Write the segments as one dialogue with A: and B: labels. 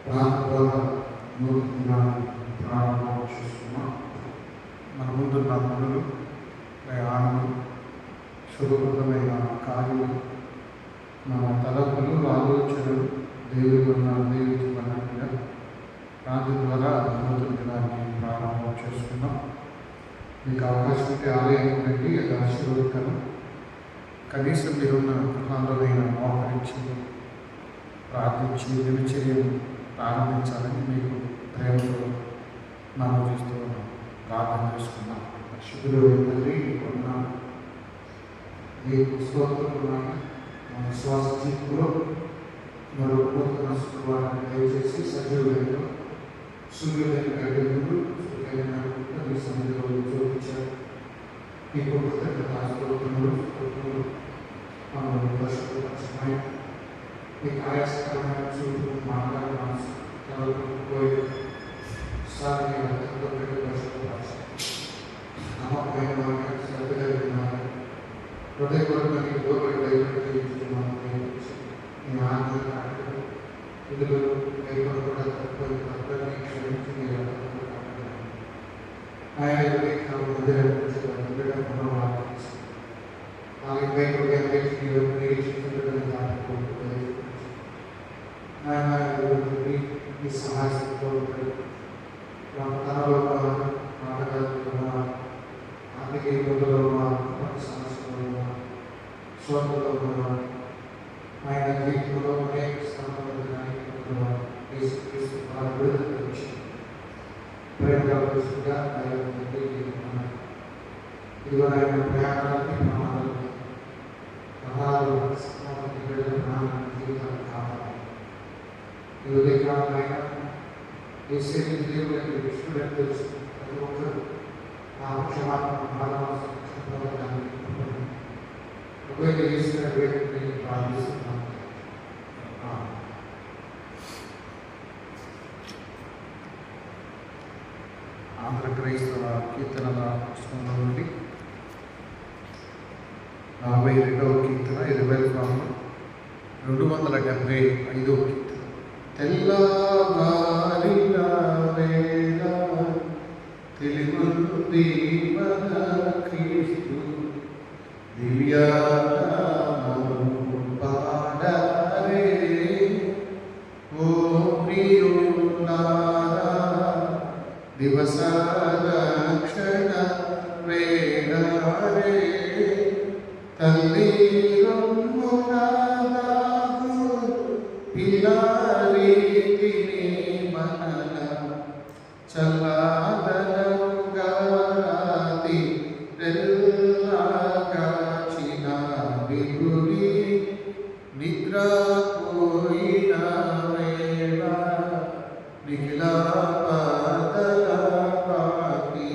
A: ప్రార్థన ద్వారా ప్రారంభం చేస్తున్నాం. మన ముందున్న పనులు, ప్రయాణములు, శుభప్రదమైన కార్యములు, మన తలపులు, ఆలోచనలు దేవుడిగా ప్రార్థన ద్వారా నూతన దినాన్ని ప్రారంభం చేసుకున్నాం. మీకు అవకాశం ఉంటే ఆలయం రండి, అది ఆశీర్వదకరం. కనీసం మీరున్న గృహాలైనా మోకరించి ప్రార్థించి దినచర్యను ప్రారంభించాలని మీకు ప్రేమతో నమోదిస్తూ ప్రార్థన చేసుకున్నాం. శుభ్రుడు తండ్రి కొన్నాను, మీకు స్తోత్రమున్నాను. మన శ్వాస జీవితంలో మరో నూతన శుక్రవారాన్ని దయచేసి సజీవులైన సూర్యోదయం కంటే ముందు మీ సన్నిధిలో చూపించారు. మీకు కృతజ్ఞతాస్తుతులు పరిశుభ్రపరచమై మీకు ఆయాసకరమైన చూపు మాట్లాడే మనసు పోయి సాగి పరిశుభ్రపరచ నమ్మకమైన శ్రద్ధ కలిగిన హృదయపూర్వక దూరపడి మీ ఆనంద ఇందులో కూడా తప్పని క్షమించి మీరు ఆయన ఈ సహాయంతో తనలో మాటగారులో ఆర్థిక ఇబ్బందుల్లో సమస్యలు సోదరులో ఆయన జీవితంలో అనేక స్థానాలు ప్రేమగా ఇదిగో ఆయన ప్రయాణానికి జీవితాన్ని కావాలి. ఈ ఉదయకాలం ఆయన ఏ శరీర దేవుడు విష్ణుడు అని తెలుసు. ప్రతి ఒక్కరు ఆ క్షమాపణ ప్రార్థిస్తున్నాను. ఆంధ్ర క్రైస్తవ కీర్తనల పుస్తకంలో నుండి 42వ కీర్తన 20 275వ కీర్తన. తెల్లవారిన వేళ తెలుగుంది మన క్రీస్తు దివ్యనామము పాడరే ఓ ప్రియులారా, దివస రక్షణ వేడరే తల్లి రొమ్మునాదాగు పిల్లారీతిని మనల చల్లాదనముగాది రెల్లాగాచిన విగుడి నిద్రపోయిన వేళ నిఖిల పాదల పాకి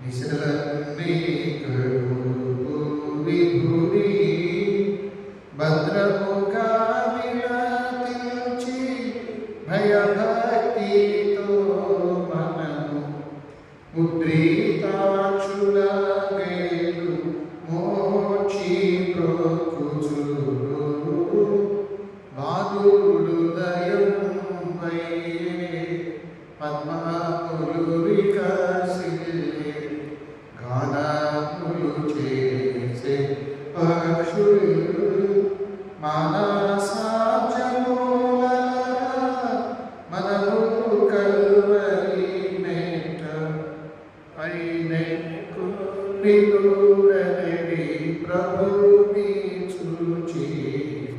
A: నిశలన్నీ కడుగు విగుడి భద్రముగా విలతించి భయభక్తితో మనము ముద్రితాక్షుల వేలు మోక్షి ప్రోకుచుడు వాదుడు దయం వయ్యే పద్మములు వికసిల్లే గానములు చేసే పక్షులు మానసాజముల మనము కల్వరి మేట అయినే కునిలుడని ప్రభుని చూచి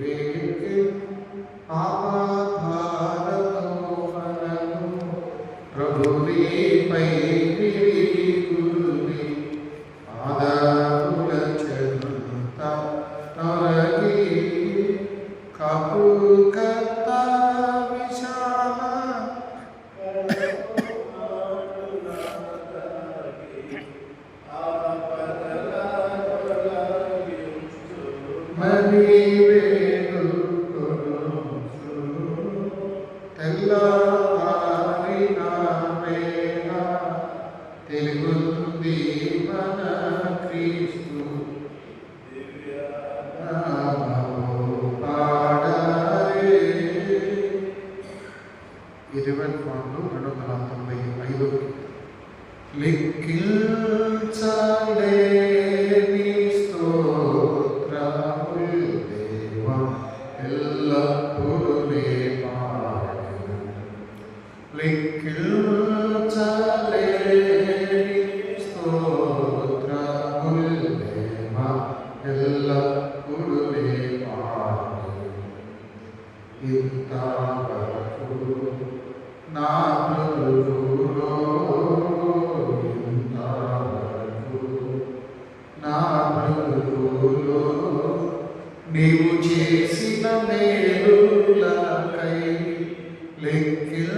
A: వేగి ఆపాధారము మనము ప్రభునిపై విరిగుని ఆదముల చెంత నొరగి కపుకత విశాల మని వేలు తెల్లవారిన వేళ తెలుగుంది మన క్రీస్తు పాడరే 20 295 లెక్కించలేని స్తోత్రములు దేవా ఎల్లప్పుడూ నే పాడెను. లెక్కించలేని స్తోత్రములు దేవా ఎల్లప్పుడూ నే పాడెను. ఇంతవరకు నా బ్రతుకులో నీవు చేసిన మేలులకై లెక్కించలేని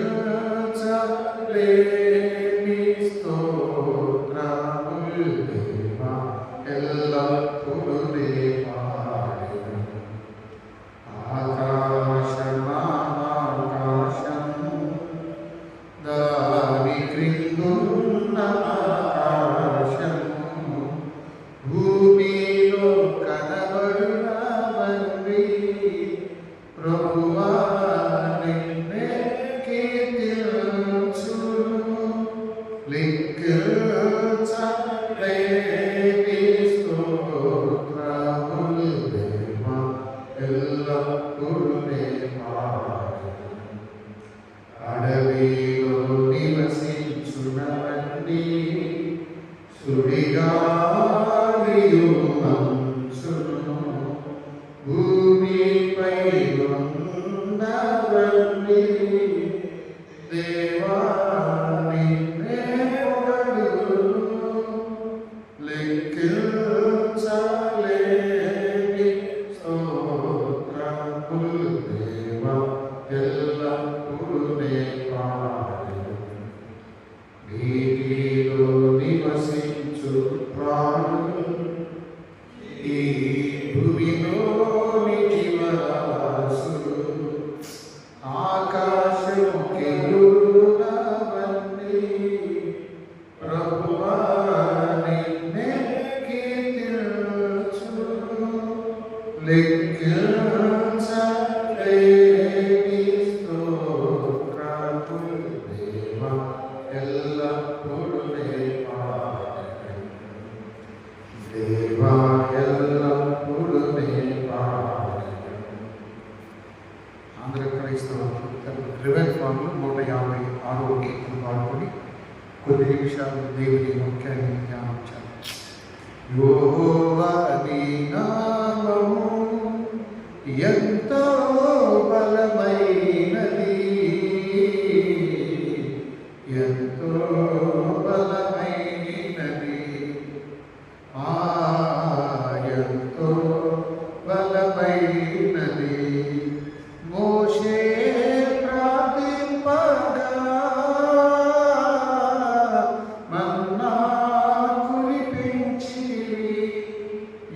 A: స్తోత్రములు దేవా ఎల్లప్పుడూ నే పాడెను. ఆకాశము దాని క్రిందున్న ఆకాశము భూమిలో కనబడునవన్నీ ప్రభువా నిన్నే కీర్తించును. లెక్కించలేని స్తోత్రములు దేవా ఎల్లప్పుడూ నే పాడెను. అడవిలో నివసించునవన్నీ సుడిగాలియు మంచును భూమిపై ఉన్నవన్నీ దేవా నిన్నే పొగడును. లెక్కించలేని స్తోత్రములు దేవా ఎల్లప్పుడూ నే పాడెను. నీటిలో నివసించు ప్రాణులు ఈ భూమిలోని జీవరాశులు ఆకాశము కెళ్ళునవన్నీ ప్రభువా నిన్నే కీర్తించును. లెక్కించలేని స్తోత్రములు దేవా ఎల్లప్పుడూ నే పాడెను. దేవా ఎల్లప్పుడూ నే పాడెను. ఆంధ్ర క్రైస్తవ రివెల్ ఫామ్లో 156వ కీర్తన పాడుకొని కొద్ది నిమిషాలు దేవుని వాక్యాన్ని ధ్యానించాలి. యెహోవా నీ నామము ఎంతో బలమైనది, ఎంతో బలమైనది, ఎంతో బలమైనది. మోషే ప్రార్థింపగా మన్నా కురిపించిరి,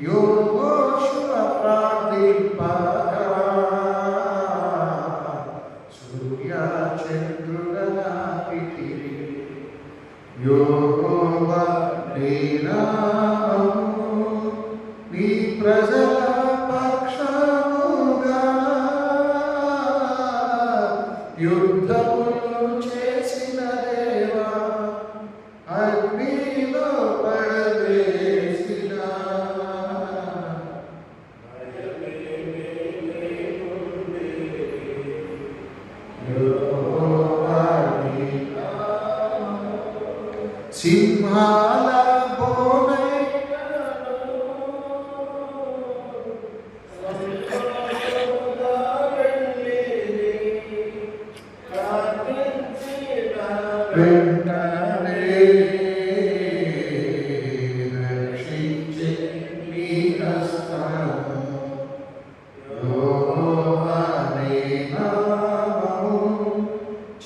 A: యోషువ ప్రార్థింపగా సూర్య చంద్రులనాపితిరి. యెహోవా నీ నామము నీ ప్రజల పక్షముగా యుద్ధములు చేసిన దేవా అగ్నిలో పడవేసిన. సింహాల వెంటనే రక్షించే నీ హస్తము. యెహోవా నీ నామము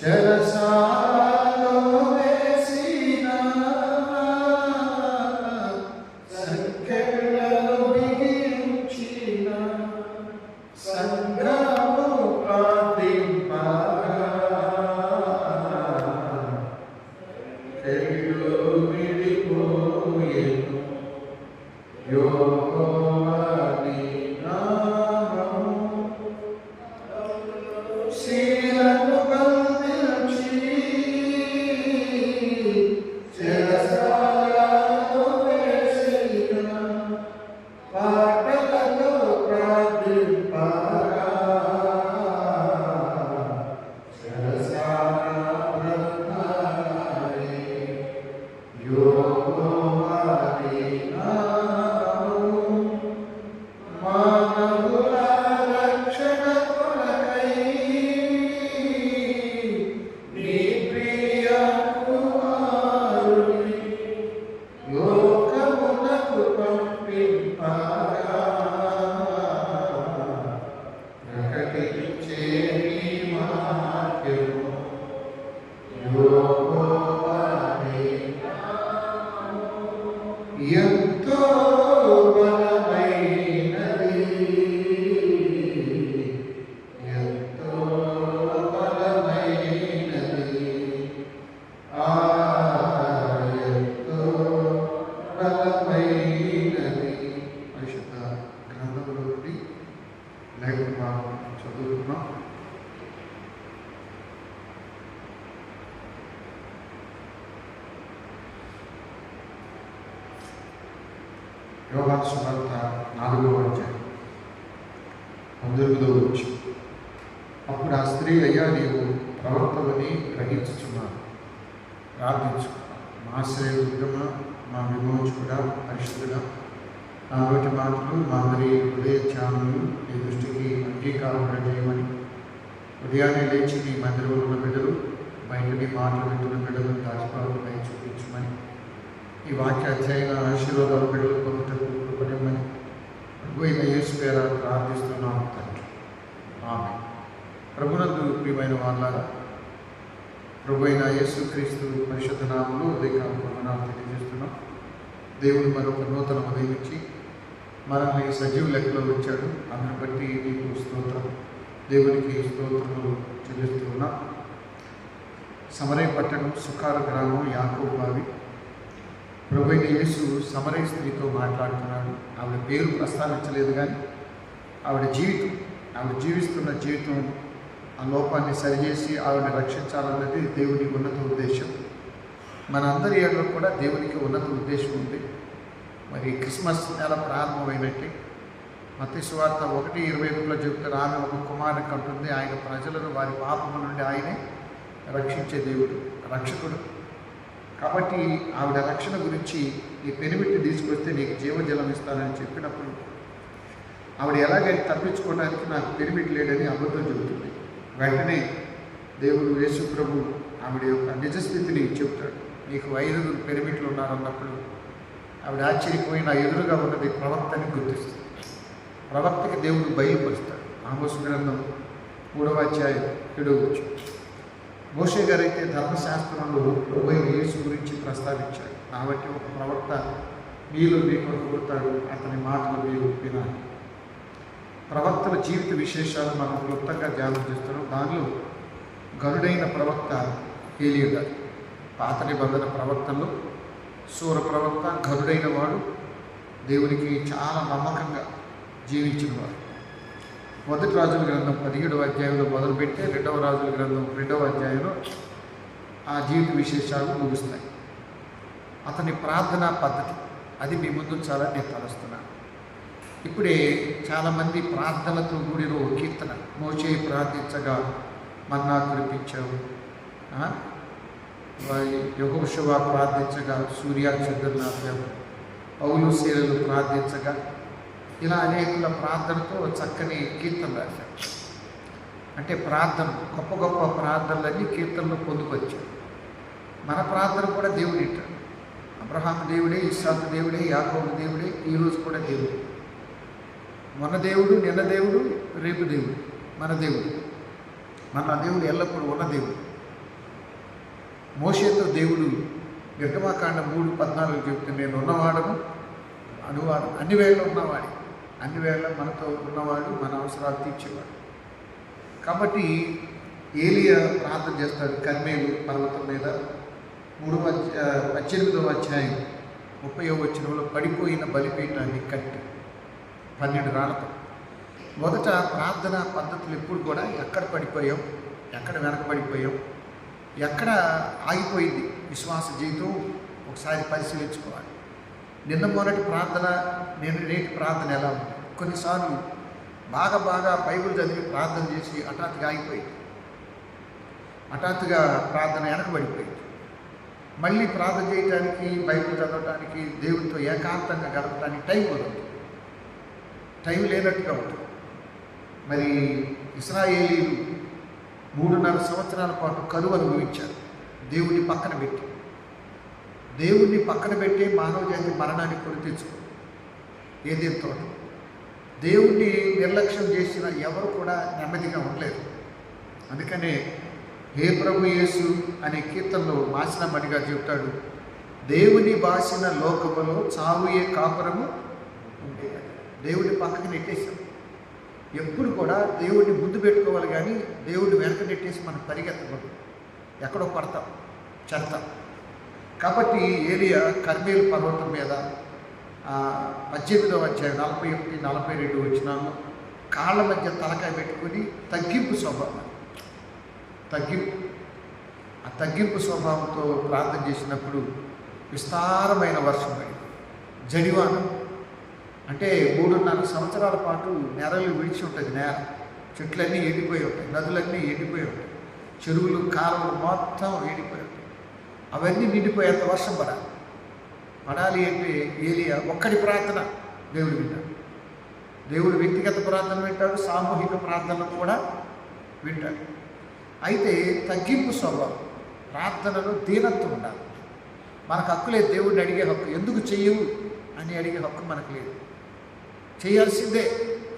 A: చెరసాలలో వేసిన సంకెళ్ళలో బిగించిన సంఘము ప్రార్థింపగా యోహాను సువార్త 4వ అధ్యాయం 19వ వచనం. అప్పుడు ఆ స్త్రీ, అయ్యా నీవు ప్రవక్తవని గ్రహించుచున్నాను, ప్రార్థించుకున్నాను. మా ఆశ్రయదుర్గమా, మా విమోచకుడా, పరిశుద్ధుడా, నా నోటి మాటలు మా అందరి హృదయ ధ్యానములు నీ దృష్టికి అంగీకారం చేయమని, ఉదయాన్నే లేచి నీ మందిరంలో ఉన్న బిడ్డలు, బయట నీ మాటలు వింటున్న బిడ్డలు దాచిపాలపై చూపించమని, ఈ వాక్య అధ్యయన ఆశీర్వాదాల బిడ్డలు పొందుటకు కృపనిమ్మని ప్రభువైన యేసు పేర ప్రార్థిస్తున్నాము తండ్రి. ఆమేన్. ప్రభునందు ప్రియమైన వాళ్ళారా, ప్రభువైన యేసుక్రీస్తు పరిశుద్ధ నామములో ఉదయకాల వందనాలు తెలియజేస్తున్నాం. దేవుడు మరొక నూతన ఉదయం ఇచ్చి మనల్ని సజీవ లెక్కలో వచ్చాడు. అందుని బట్టి నీకు స్తోత్రం, దేవునికి స్తోత్రములు చెల్లిస్తున్నాం. సమరయ పట్టణం, సుకార గ్రామం, యాకోబు బావి. ప్రభువైన యేసు సమరయ స్త్రీతో మాట్లాడుతున్నాడు. ఆవిడ పేరు ప్రస్తావించలేదు, కానీ ఆవిడ జీవితం, ఆవిడ జీవిస్తున్న జీవితం, ఆ లోపాన్ని సరిచేసి ఆవిడని రక్షించాలన్నది దేవుని ఉన్నత ఉద్దేశం. మనందరి ఏళ్ళలో కూడా దేవునికి ఉన్నత ఉద్దేశం ఉంది. మరి క్రిస్మస్ నెల ప్రారంభమైనట్టే మత్తయి సువార్త 1:21 చెప్తారు, ఆమె ఒక కుమారుని కంటుంది, ఆయన ప్రజలను వారి పాపముల నుండి ఆయనే రక్షించే దేవుడు, రక్షకుడు. కాబట్టి ఆవిడ రక్షణ గురించి, ఈ పెనిమిట్టి తీసుకొస్తే నీకు జీవజలం ఇస్తానని చెప్పినప్పుడు ఆవిడ ఎలాగైనా తప్పించుకోవడానికి నాకు పెనిమిటి లేడని అబద్ధం చెబుతుంది. వెంటనే దేవుడు యేసు ప్రభు ఆవిడ యొక్క నిజస్థితిని చెబుతాడు. నీకు 5 పెనిమిట్లు ఉన్నారన్నప్పుడు ఆవిడ ఆశ్చర్యపోయి నా ఎదురుగా ఉన్నది ప్రవక్తని గుర్తిస్తుంది. ప్రవక్తకి దేవుడు బయలుపరుస్తాడు. ఆమోసు గ్రంథం 3వ అధ్యాయం 7వ వచనం. మోషే గారైతే ధర్మశాస్త్రంలో ప్రభువైన యేసు గురించి ప్రస్తావించాడు. కాబట్టి ఒక ప్రవక్త మీలో మీకు పుడతాడు, అతని మాటలు మీరు వినాలి. ప్రవక్తల జీవిత విశేషాలు మనం క్లుప్తంగా ధ్యానం చేస్తున్నాం. దానిలో గరుడైన ప్రవక్త ఏలియా గారు. పాత నిబంధన ప్రవక్తల్లో సూర ప్రవక్త గరుడైన వాడు, దేవునికి చాలా నమ్మకంగా జీవించిన వాడు. 1 రాజుల గ్రంథం 17వ అధ్యాయంలో మొదలుపెట్టే 2వ రాజుల గ్రంథం 2వ అధ్యాయంలో ఆ జీవిత విశేషాలు ముగుస్తాయి. అతని ప్రార్థనా పద్ధతి, అది మీ ముందు చాలా నేను తలుస్తున్నాను. ఇప్పుడే చాలామంది ప్రార్థనలతో కూడిన ఓ కీర్తన, మోషే ప్రార్థించగా మన్నా కురిపించావు, యెహోషువ ప్రార్థించగా సూర్యాచంద్రునాథావు, పౌలు శీలలు ప్రార్థించగా, ఇలా అనేకుల ప్రార్థనతో చక్కని కీర్తన రాశారు. అంటే ప్రార్థన, గొప్ప గొప్ప ప్రార్థనలన్నీ కీర్తనలో పొందుకొచ్చారు. మన ప్రార్థన కూడా దేవుడు ఇట్టాడు. అబ్రహాము దేవుడే, ఇస్సాకు దేవుడే, యాకోబు దేవుడే, ఈరోజు కూడా దేవుడు. మన దేవుడు, నిన్న దేవుడు, రేపు దేవుడు, మన దేవుడు. మన దేవుడు ఎల్లప్పుడూ ఉన్న దేవుడు. మోషేతో దేవుడు నిర్గమాకాండం 3:14 చెప్తే, నేను ఉన్నవాడను, అనువాడు, అన్ని వేళ ఉన్నవాడి, అన్ని వేళ మనతో ఉన్నవాడు, మన అవసరాలు తీర్చేవాడు. కాబట్టి ఏలియా ప్రార్థన చేస్తాడు కర్మేలు పర్వతం మీద. 18వ అధ్యాయం 30వ వచనంలో పడిపోయిన బలిపీఠాన్ని కట్టి 12 రాళ్ళతో. మొదట ప్రార్థన పద్ధతులు ఎప్పుడు కూడా ఎక్కడ పడిపోయాం, ఎక్కడ వెనకబడిపోయాం, ఎక్కడ ఆగిపోయింది విశ్వాస జీవితం ఒకసారి పరిశీలించుకోవాలి. నిన్న మొన్నటి ప్రార్థన, నేటి ప్రార్థన ఎలా ఉంది? కొన్నిసార్లు బాగా బైబిల్ చదివి ప్రార్థన చేసి హఠాత్తుగా ఆగిపోయింది, హఠాత్తుగా ప్రార్థన వెనకబడిపోయింది. మళ్ళీ ప్రార్థన చేయడానికి, బైబిల్ చదవడానికి, దేవుడితో ఏకాంతంగా గడపడానికి టైం కుదరదు, టైం లేనట్టుగా ఉంటుంది. మరి ఇశ్రాయేలీలు 3.5 సంవత్సరాల పాటు కరువు అనుభవించారు. దేవుడిని పక్కన పెట్టి మానవ జాతి మరణానికి కొని తెచ్చుకో. ఏదేం తోట దేవుణ్ణి నిర్లక్ష్యం చేసిన ఎవరు కూడా నెమ్మదిగా ఉండలేదు. అందుకనే హే ప్రభు యేసు అనే కీర్తనలో మాసిన మడిగా చెప్తాడు, దేవుని బాసిన లోకములో చావుయే కాపురము ఉంటే. దేవుడిని పక్కకి నెట్టేశాం. ఎప్పుడు కూడా దేవుడిని ముందు పెట్టుకోవాలి, కానీ దేవుడిని వెనక నెట్టేసి మనం పరిగెత్తకూడదు, ఎక్కడో పడతాం, చెడతాం. కాబట్టి ఏలియా కర్మేలు పర్వతం మీద 18వ అధ్యాయం 41-42 వచనాల్లో కాళ్ళ మధ్య తలకాయ పెట్టుకుని తగ్గింపు స్వభావం, ఆ తగ్గింపు స్వభావంతో ప్రార్థన చేసినప్పుడు విస్తారమైన వర్షం పడి, జడివాన అంటే 3.5 సంవత్సరాల పాటు నెరలు విడిచి ఉంటుంది. నేల చెట్లన్నీ ఎండిపోయి ఉంటాయి, నదులన్నీ ఎండిపోయి ఉంటాయి, చెరువులు కాలువలు మొత్తం ఎండిపోయి ఉంటాయి. అవన్నీ నిండిపోయేంత వర్షం పడాలి అంటే ఏలియా ఒక్కడి ప్రార్థన దేవుడు వింటాడు. దేవుడు వ్యక్తిగత ప్రార్థన వింటాడు, సామూహిక ప్రార్థనలు కూడా వింటాడు. అయితే తగ్గింపు స్వభావం, ప్రార్థనలో దీనత్వం ఉండాలి. మనకు హక్కు లేదు దేవుడిని అడిగే హక్కు. ఎందుకు చెయ్యవు అని అడిగే హక్కు మనకు లేదు. చేయాల్సిందే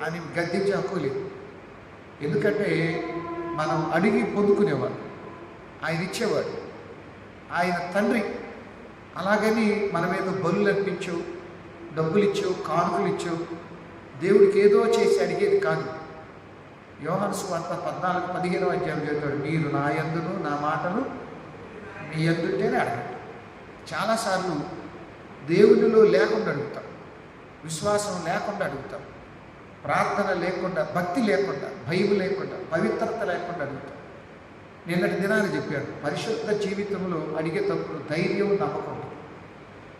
A: అని గద్దించే హక్కు లేదు. ఎందుకంటే మనం అడిగి పొందుకునేవాడు, ఆయన ఇచ్చేవాడు, ఆయన తండ్రి. అలాగని మనం ఏదో బలులు అర్పించావు, డబ్బులు ఇచ్చావు, కానుకలు ఇచ్చావు, దేవుడికి ఏదో చేసి అడిగేది కాదు. యోహాను సువార్త 14-15 అధ్యాయం చెబుతాడు, మీరు నా యందును నా మాటను మీ యందుంటేనే అడగండి. చాలాసార్లు దేవునిలో లేకుండా అడుగుతాం, విశ్వాసం లేకుండా అడుగుతాం, ప్రార్థన లేకుండా, భక్తి లేకుండా, భయం లేకుండా, పవిత్రత లేకుండా అడుగుతాం. నిన్నటి దినాన్ని చెప్పాడు, పరిశుద్ధ జీవితంలో అడిగేటప్పుడు ధైర్యం, నమ్మకం.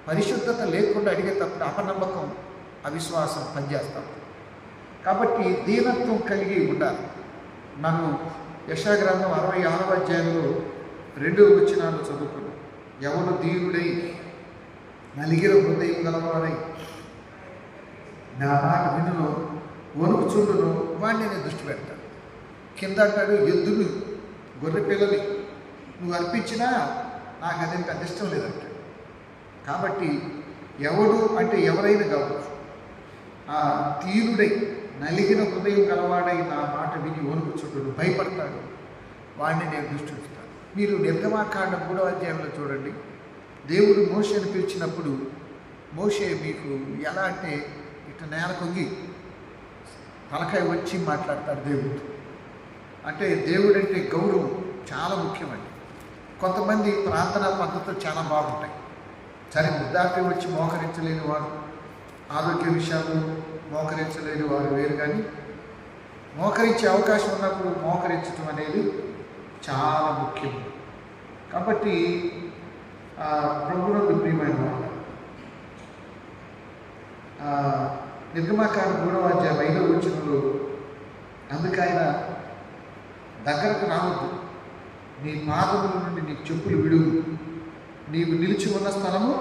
A: పరిశుద్ధత లేకుండా అడిగేటప్పుడు అపనమ్మకం, అవిశ్వాసం పనిచేస్తాం. కాబట్టి దీనత్వం కలిగి ఉండాలి. మనం యెషయా గ్రంథం 66వ అధ్యాయంలో 2వ వచనాలు చదువుకున్నాం. ఎవరు దీనుడై నలిగిన హృదయం గలవాడై నా మాట వినును వణుకుచుండును వాడిని నేను దృష్టి పెడతాను. కింద అంటాడు, ఎద్దులు గొర్రె పిల్లలు నువ్వు అర్పించినా నాకు అదేం పెద్ద ఇష్టం లేదంటాడు. కాబట్టి ఎవడు అంటే ఎవరైనా కావచ్చు, ఆ తీరుడై నలిగిన హృదయం గలవాడై నా మాట విని వణుకుచుండును, భయపడతాడు, వాడిని నేను దృష్టి ఉంచుతాను. మీరు నిర్గమాకాండం 3వ అధ్యాయంలో చూడండి. దేవుడు మోషేని పిలిచినప్పుడు మోషే మీకు ఎలా అంటే ఇట్లా నేల కొంగి తలకాయ వచ్చి మాట్లాడతాడు దేవుడు. అంటే దేవుడు అంటే గౌరవం చాలా ముఖ్యమండి. కొంతమంది ప్రార్థనా పద్ధతులు చాలా బాగుంటాయి. సరే, వృద్ధాప్యం వచ్చి మోకరించలేని వారు, ఆరోగ్య విషయాలు మోకరించలేని వారు వేరు, కానీ మోకరించే అవకాశం ఉన్నప్పుడు మోకరించడం అనేది చాలా ముఖ్యం. కాబట్టి ప్రభువుకు ప్రియమైన వాళ్ళు నిర్గమాకాండం 3వ అధ్యాయం 5వ వచనంలో, అందుకు ఆయన దగ్గరకు రావద్దు, నీ పాదముల నుండి నీ చెప్పులు విడువు, నీవు నిలిచి ఉన్న స్థలము.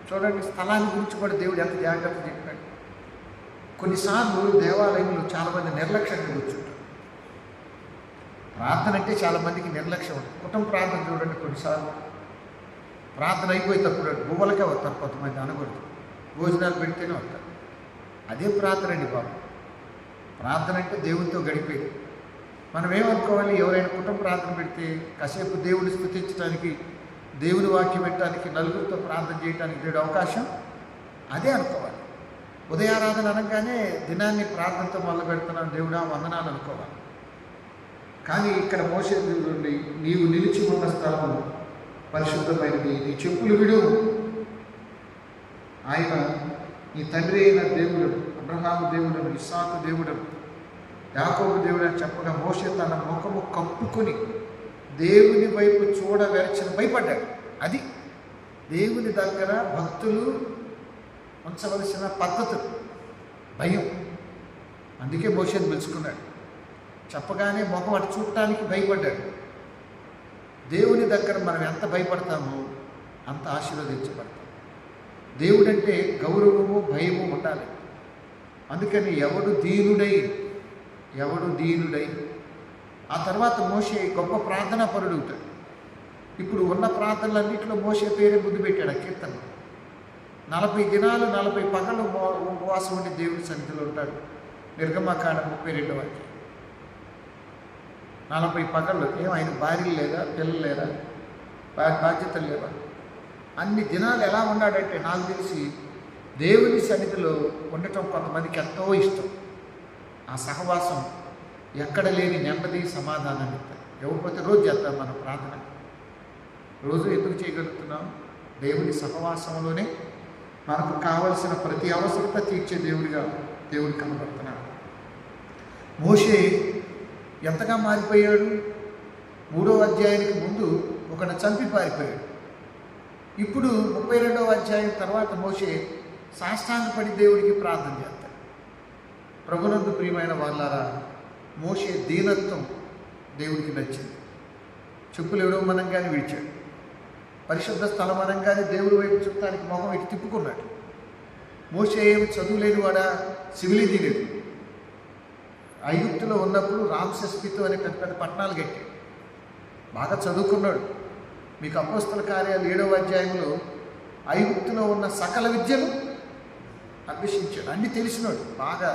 A: చూడండి, స్థలాన్ని గురించి కూడా దేవుడు ఎంత జాగ్రత్త చెప్పాడు. కొన్నిసార్లు దేవాలయంలో చాలామంది నిర్లక్ష్యంగా కూర్చుంటారు. ప్రార్థన అంటే చాలామందికి నిర్లక్ష్యం ఉంటుంది. కుటుంబ ప్రార్థన చూడండి, కొన్నిసార్లు ప్రార్థన అయిపోయేటప్పుడు గువ్వలకే వస్తారు కొంతమంది, అనకూడదు, భోజనాలు పెడితేనే వస్తారు. అదే ప్రార్థన అండి బాబు. ప్రార్థన అంటే దేవునితో గడిపేది. మనం ఏమనుకోవాలి, ఎవరైనా కుటుంబ ప్రార్థన పెడితే కాసేపు దేవుడిని స్తుతించడానికి, దేవుని వాక్యం పెట్టడానికి, నలుగురితో ప్రార్థన చేయడానికి దేవుడు అవకాశం అదే అనుకోవాలి. ఉదయారాధన అనగానే దినాన్ని ప్రార్థనతో మొదలు పెడుతున్నాను, దేవుడా వందనాలు అనుకోవాలి. కానీ ఇక్కడ మోషే నుండి నీవు నిలిచి ఉన్న స్థలము పరిశుద్ధమైనది, నీ చెప్పులు విడు. ఆయన నీ తండ్రి అయిన దేవుడు, అబ్రహాము దేవుడు, ఇస్సాకు దేవుడు, యాకోబు దేవుడు అని చెప్పగా మోషే తన ముఖము కప్పుకొని దేవుని వైపు చూడవెరచిన భయపడ్డాడు. అది దేవుని దగ్గర భక్తులు ఉంచవలసిన పద్ధతులు, భయం. అందుకే మోషేని పిలుచుకున్నాడు. చెప్పగానే ముఖం అటు చూడటానికి భయపడ్డాడు. దేవుని దగ్గర మనం ఎంత భయపడతామో అంత ఆశీర్వదించబడతాం. దేవుడంటే గౌరవము, భయము ఉండాలి. అందుకని ఎవడు దీనుడై ఆ తర్వాత మోషే గొప్ప ప్రార్థనా పరుడు అవుతాడు. ఇప్పుడు ఉన్న ప్రార్థనలన్నింటిలో మోషే పేరే ముందు పెట్టాడు. ఆ కీర్తన 40 దినాలు 40 పగలు ఉపవాసం ఉండి దేవుడి సన్నిధిలో ఉంటాడు. నిర్గమాకాండం 32వ అధ్యాయం 40 పగళ్ళు. ఆయన భార్యలు లేదా, పిల్లలు లేరా, బాధ్యతలు లేవా? అన్ని దినాలు ఎలా ఉన్నాడంటే నాకు తెలిసి దేవుని సన్నిధిలో ఉండటం కొంతమందికి ఎంతో ఇష్టం. ఆ సహవాసం ఎక్కడ లేని నెమ్మది, సమాధానాన్ని ఇస్తారు. ఎవరిపోతే రోజు చేస్తాం మనం ప్రార్థన. రోజు ఎందుకు చేయగలుగుతున్నాం? దేవుని సహవాసంలోనే మనకు కావలసిన ప్రతి అవసరత తీర్చే దేవుడు కనబడుతున్నాడు. మోషే ఎంతగా మారిపోయాడు? 3వ అధ్యాయానికి ముందు ఒకడు చంపి పారిపోయాడు. ఇప్పుడు 32వ అధ్యాయం తర్వాత మోషే సాష్టాంగపడి దేవుడికి ప్రార్థన చేస్తాడు. ప్రభునందు ప్రియమైన వాళ్ళారా, మోషే దీనత్వం దేవుడికి నచ్చింది. చెప్పులు ఇవ్వమనంగానే విడిచాడు. పరిశుద్ధ స్థలం అనగానే దేవుడి వైపు చూడటానికి మొహం ఇటు తిప్పుకున్నాడు. మోషే ఏమి చదువులేనివాడా, సివిల్ ఇంజనీర్. ఐగుప్తులో ఉన్నప్పుడు రామ్సెస్పితో అనే పెద్ద పెద్ద పట్టణాలు కట్టాడు. బాగా చదువుకున్నాడు. మీకు అపోస్తల కార్యాలు 7వ అధ్యాయంలో ఐగుప్తులో ఉన్న సకల విద్యను అభ్యసించాడు. అన్నీ తెలిసినాడు, బాగా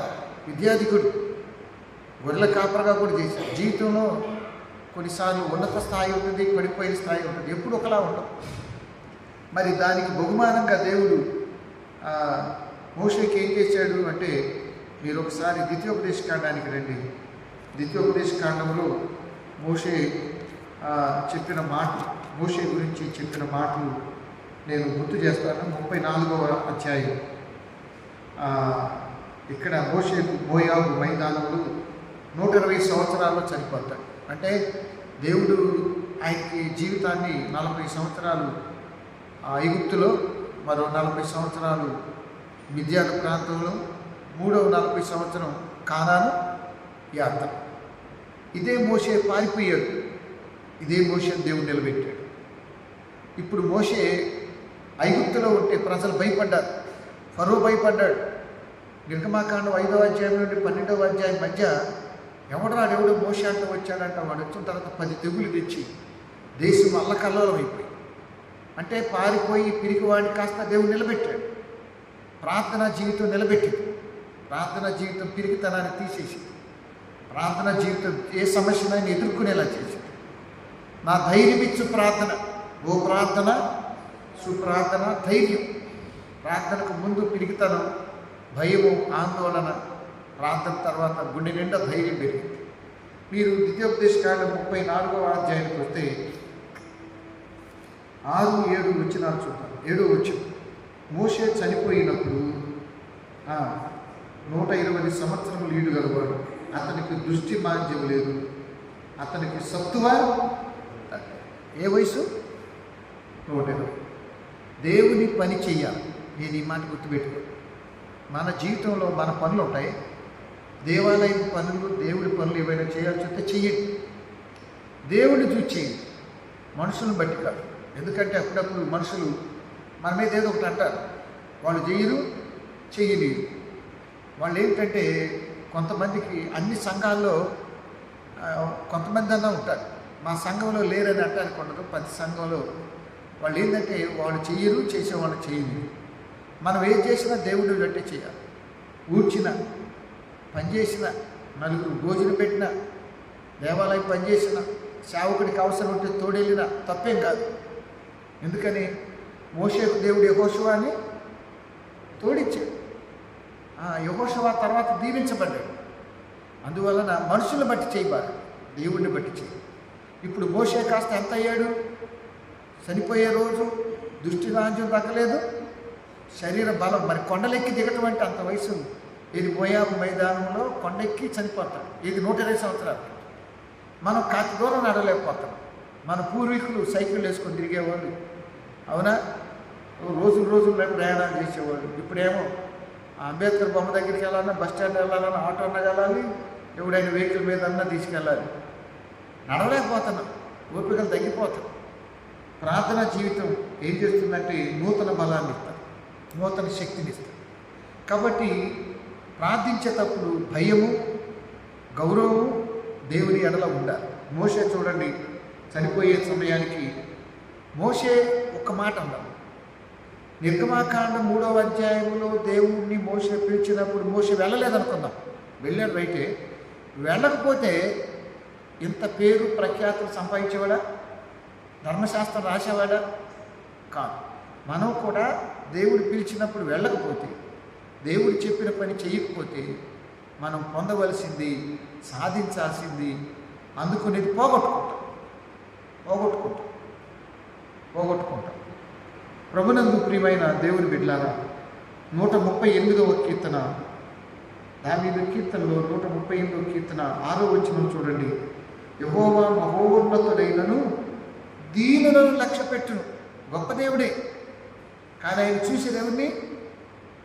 A: విద్యాధికుడు. గొర్రెల కాపరగా కూడా చేశాడు. జీవితంలో కొన్నిసార్లు ఉన్నత స్థాయి ఉంటుంది, పడిపోయిన స్థాయి ఉంటుంది, ఎప్పుడు ఒకలా ఉండదు. మరి దానికి బహుమానంగా దేవుడు మోషేకి ఏం చేశాడు అంటే, మీరు ఒకసారి ద్వితీయోపదేశకాండానికి రండి. ద్వితీయోపదేశకాండంలో మోషే చెప్పిన మాటలు, మోషే గురించి చెప్పిన మాటలు నేను గుర్తు చేస్తాను. 34వ అధ్యాయం. ఇక్కడ మోషే మోయాబు మైదానంలో 120 సంవత్సరాల్లో చనిపోతాడు. అంటే దేవుడు ఆయనకి జీవితాన్ని 40 సంవత్సరాలు ఐగుప్తులో, మరో 40 సంవత్సరాలు మిద్యాను ప్రాంతంలో, 3వ 40 సంవత్సరం కానాను యాత్ర. ఇదే మోషే పారిపోయాడు, ఇదే మోషే దేవుడు నిలబెట్టాడు. ఇప్పుడు మోషే ఐగుప్తులో ఉంటే ప్రజలు భయపడ్డారు, ఫరో భయపడ్డాడు. నిర్గమాకాండం 5వ అధ్యాయం నుండి 12వ అధ్యాయం మధ్య ఎవడో మోషే అంట వచ్చాడంట. వాడు వచ్చిన తర్వాత 10 తెగులు తెచ్చి దేశం అల్లకల్లోలం అయిపోయి, అంటే పారిపోయి పిరికివాడిని కాస్త దేవుడు నిలబెట్టాడు. ప్రార్థనా జీవితం నిలబెట్టింది. ప్రార్థనా జీవితం పిరికితనాన్ని తీసేసి, ప్రార్థనా జీవితం ఏ సమస్యనైనా ఎదుర్కొనేలా చేసింది. నా ధైర్యం ఇచ్చు ప్రార్థన, ఓ ప్రార్థన సుప్రార్థన ధైర్యం. ప్రార్థనకు ముందు పిరికితనం, భయము, ఆందోళన, ప్రార్థన తర్వాత గుండె నిండా ధైర్యం పెరిగింది. మీరు ద్వితీయోపదేశకాండం 34వ అధ్యాయానికి వస్తే 6, 7 వచనాలు చూద్దాం. 7వ వచనం, మోషే చనిపోయినప్పుడు 120 సంవత్సరములు ఈడు గలవాడు, అతనికి దృష్టి మాంద్యం లేదు, అతనికి సత్తువ. ఏ వయసు? 120. దేవుని పని చెయ్యాలి. నేను ఈ మాట గుర్తుపెట్టుకో. మన జీవితంలో మన పనులు ఉంటాయి. దేవాలయం పనులు, దేవుడి పనులు ఏవైనా చేయాల్సి వస్తే చెయ్యండి. దేవుడిని చూసి చేయండి, మనుషులను బట్టి కాదు. ఎందుకంటే అప్పుడప్పుడు మనుషులు మన మీద ఏదో ఒకటి అంటారు, వాళ్ళు చెయ్యలేరు. వాళ్ళు ఏంటంటే, కొంతమందికి అన్ని సంఘాల్లో కొంతమంది అన్నా ఉంటారు, మా సంఘంలో లేరని అంటానికి ఉండదు. ప్రతి సంఘంలో వాళ్ళు ఏంటంటే, వాళ్ళు చెయ్యరు, చేసేవాళ్ళు చేయలేరు. మనం ఏం చేసినా దేవుడిని బట్టే చేయాలి. ఊడ్చిన, పనిచేసిన, నలుగురు భోజనం పెట్టిన, దేవాలయం పనిచేసిన, సేవకుడికి అవసరం ఉంటే తోడెళ్ళిన తప్పేం కాదు. ఎందుకని మోషేకు దేవుడు యెహోషువని తోడిచ్చాడు. యెహోషువ తర్వాత దీవించబడ్డాడు. అందువలన మనుషులను బట్టి చేయబారు, దేవుడిని బట్టి చేయి. ఇప్పుడు మోషే కాస్త ఎంత అయ్యాడు? చనిపోయే రోజు దృష్టిరాజ్యం తగ్గలేదు, శరీర బలం. మరి కొండలెక్కి దిగటం అంటే అంత వయసు. ఇది మోయాబు మైదానంలో కొండెక్కి చనిపోతాడు. ఇది 120 సంవత్సరాలు. మనం కాస్త దూరం నడలేకపోతాం. మన పూర్వీకులు సైకిల్ వేసుకొని తిరిగేవాళ్ళు, అవునా? రోజులు ప్రయాణాలు చేసేవాళ్ళు. ఇప్పుడేమో అంబేద్కర్ బొమ్మ దగ్గరికి వెళ్ళాలన్నా, బస్ స్టాండ్ వెళ్ళాలన్నా, ఆటో అన్నా వెళ్ళాలి, ఎవడైనా వెహికల్ మీద అన్నా తీసుకెళ్ళాలి. నడవలేకపోతున్నాం, ఓపికలు తగ్గిపోతాం. ప్రార్థనా జీవితం ఏం చేస్తుందంటే నూతన బలాన్ని ఇస్తారు, నూతన శక్తిని ఇస్తారు. కాబట్టి ప్రార్థించేటప్పుడు భయము, గౌరవము దేవుని ఎడల ఉండాలి. మోషే చూడండి, చనిపోయే సమయానికి మోషే ఒక్క మాట అన్నాడు. నిర్గమాకాండం 3వ అధ్యాయంలో దేవుణ్ణి మోషే పిలిచినప్పుడు మోషే వెళ్ళలేదనుకుందాం, వెళ్ళాడు రైటే. వెళ్ళకపోతే ఇంత పేరు ప్రఖ్యాతులు సంపాదించేవాడా? ధర్మశాస్త్రం రాసేవాడా? కాదు. మనం కూడా దేవుడు పిలిచినప్పుడు వెళ్ళకపోతే, దేవుడు చెప్పిన పని చేయకపోతే మనం పొందవలసింది, సాధించాల్సింది, అందుకునేది పోగొట్టుకుంటాం. ప్రభునందు ప్రియమైన దేవుని బిడ్డలారా, 138వ కీర్తన, దావీదు కీర్తనలో 138వ కీర్తన 6వ వచనం చూడండి. యెహోవా మహోన్నతుడైనను దీనులను లక్ష్యపెట్టును. గొప్ప దేవుడే, కానీ ఆయన చూసే దేవుడిని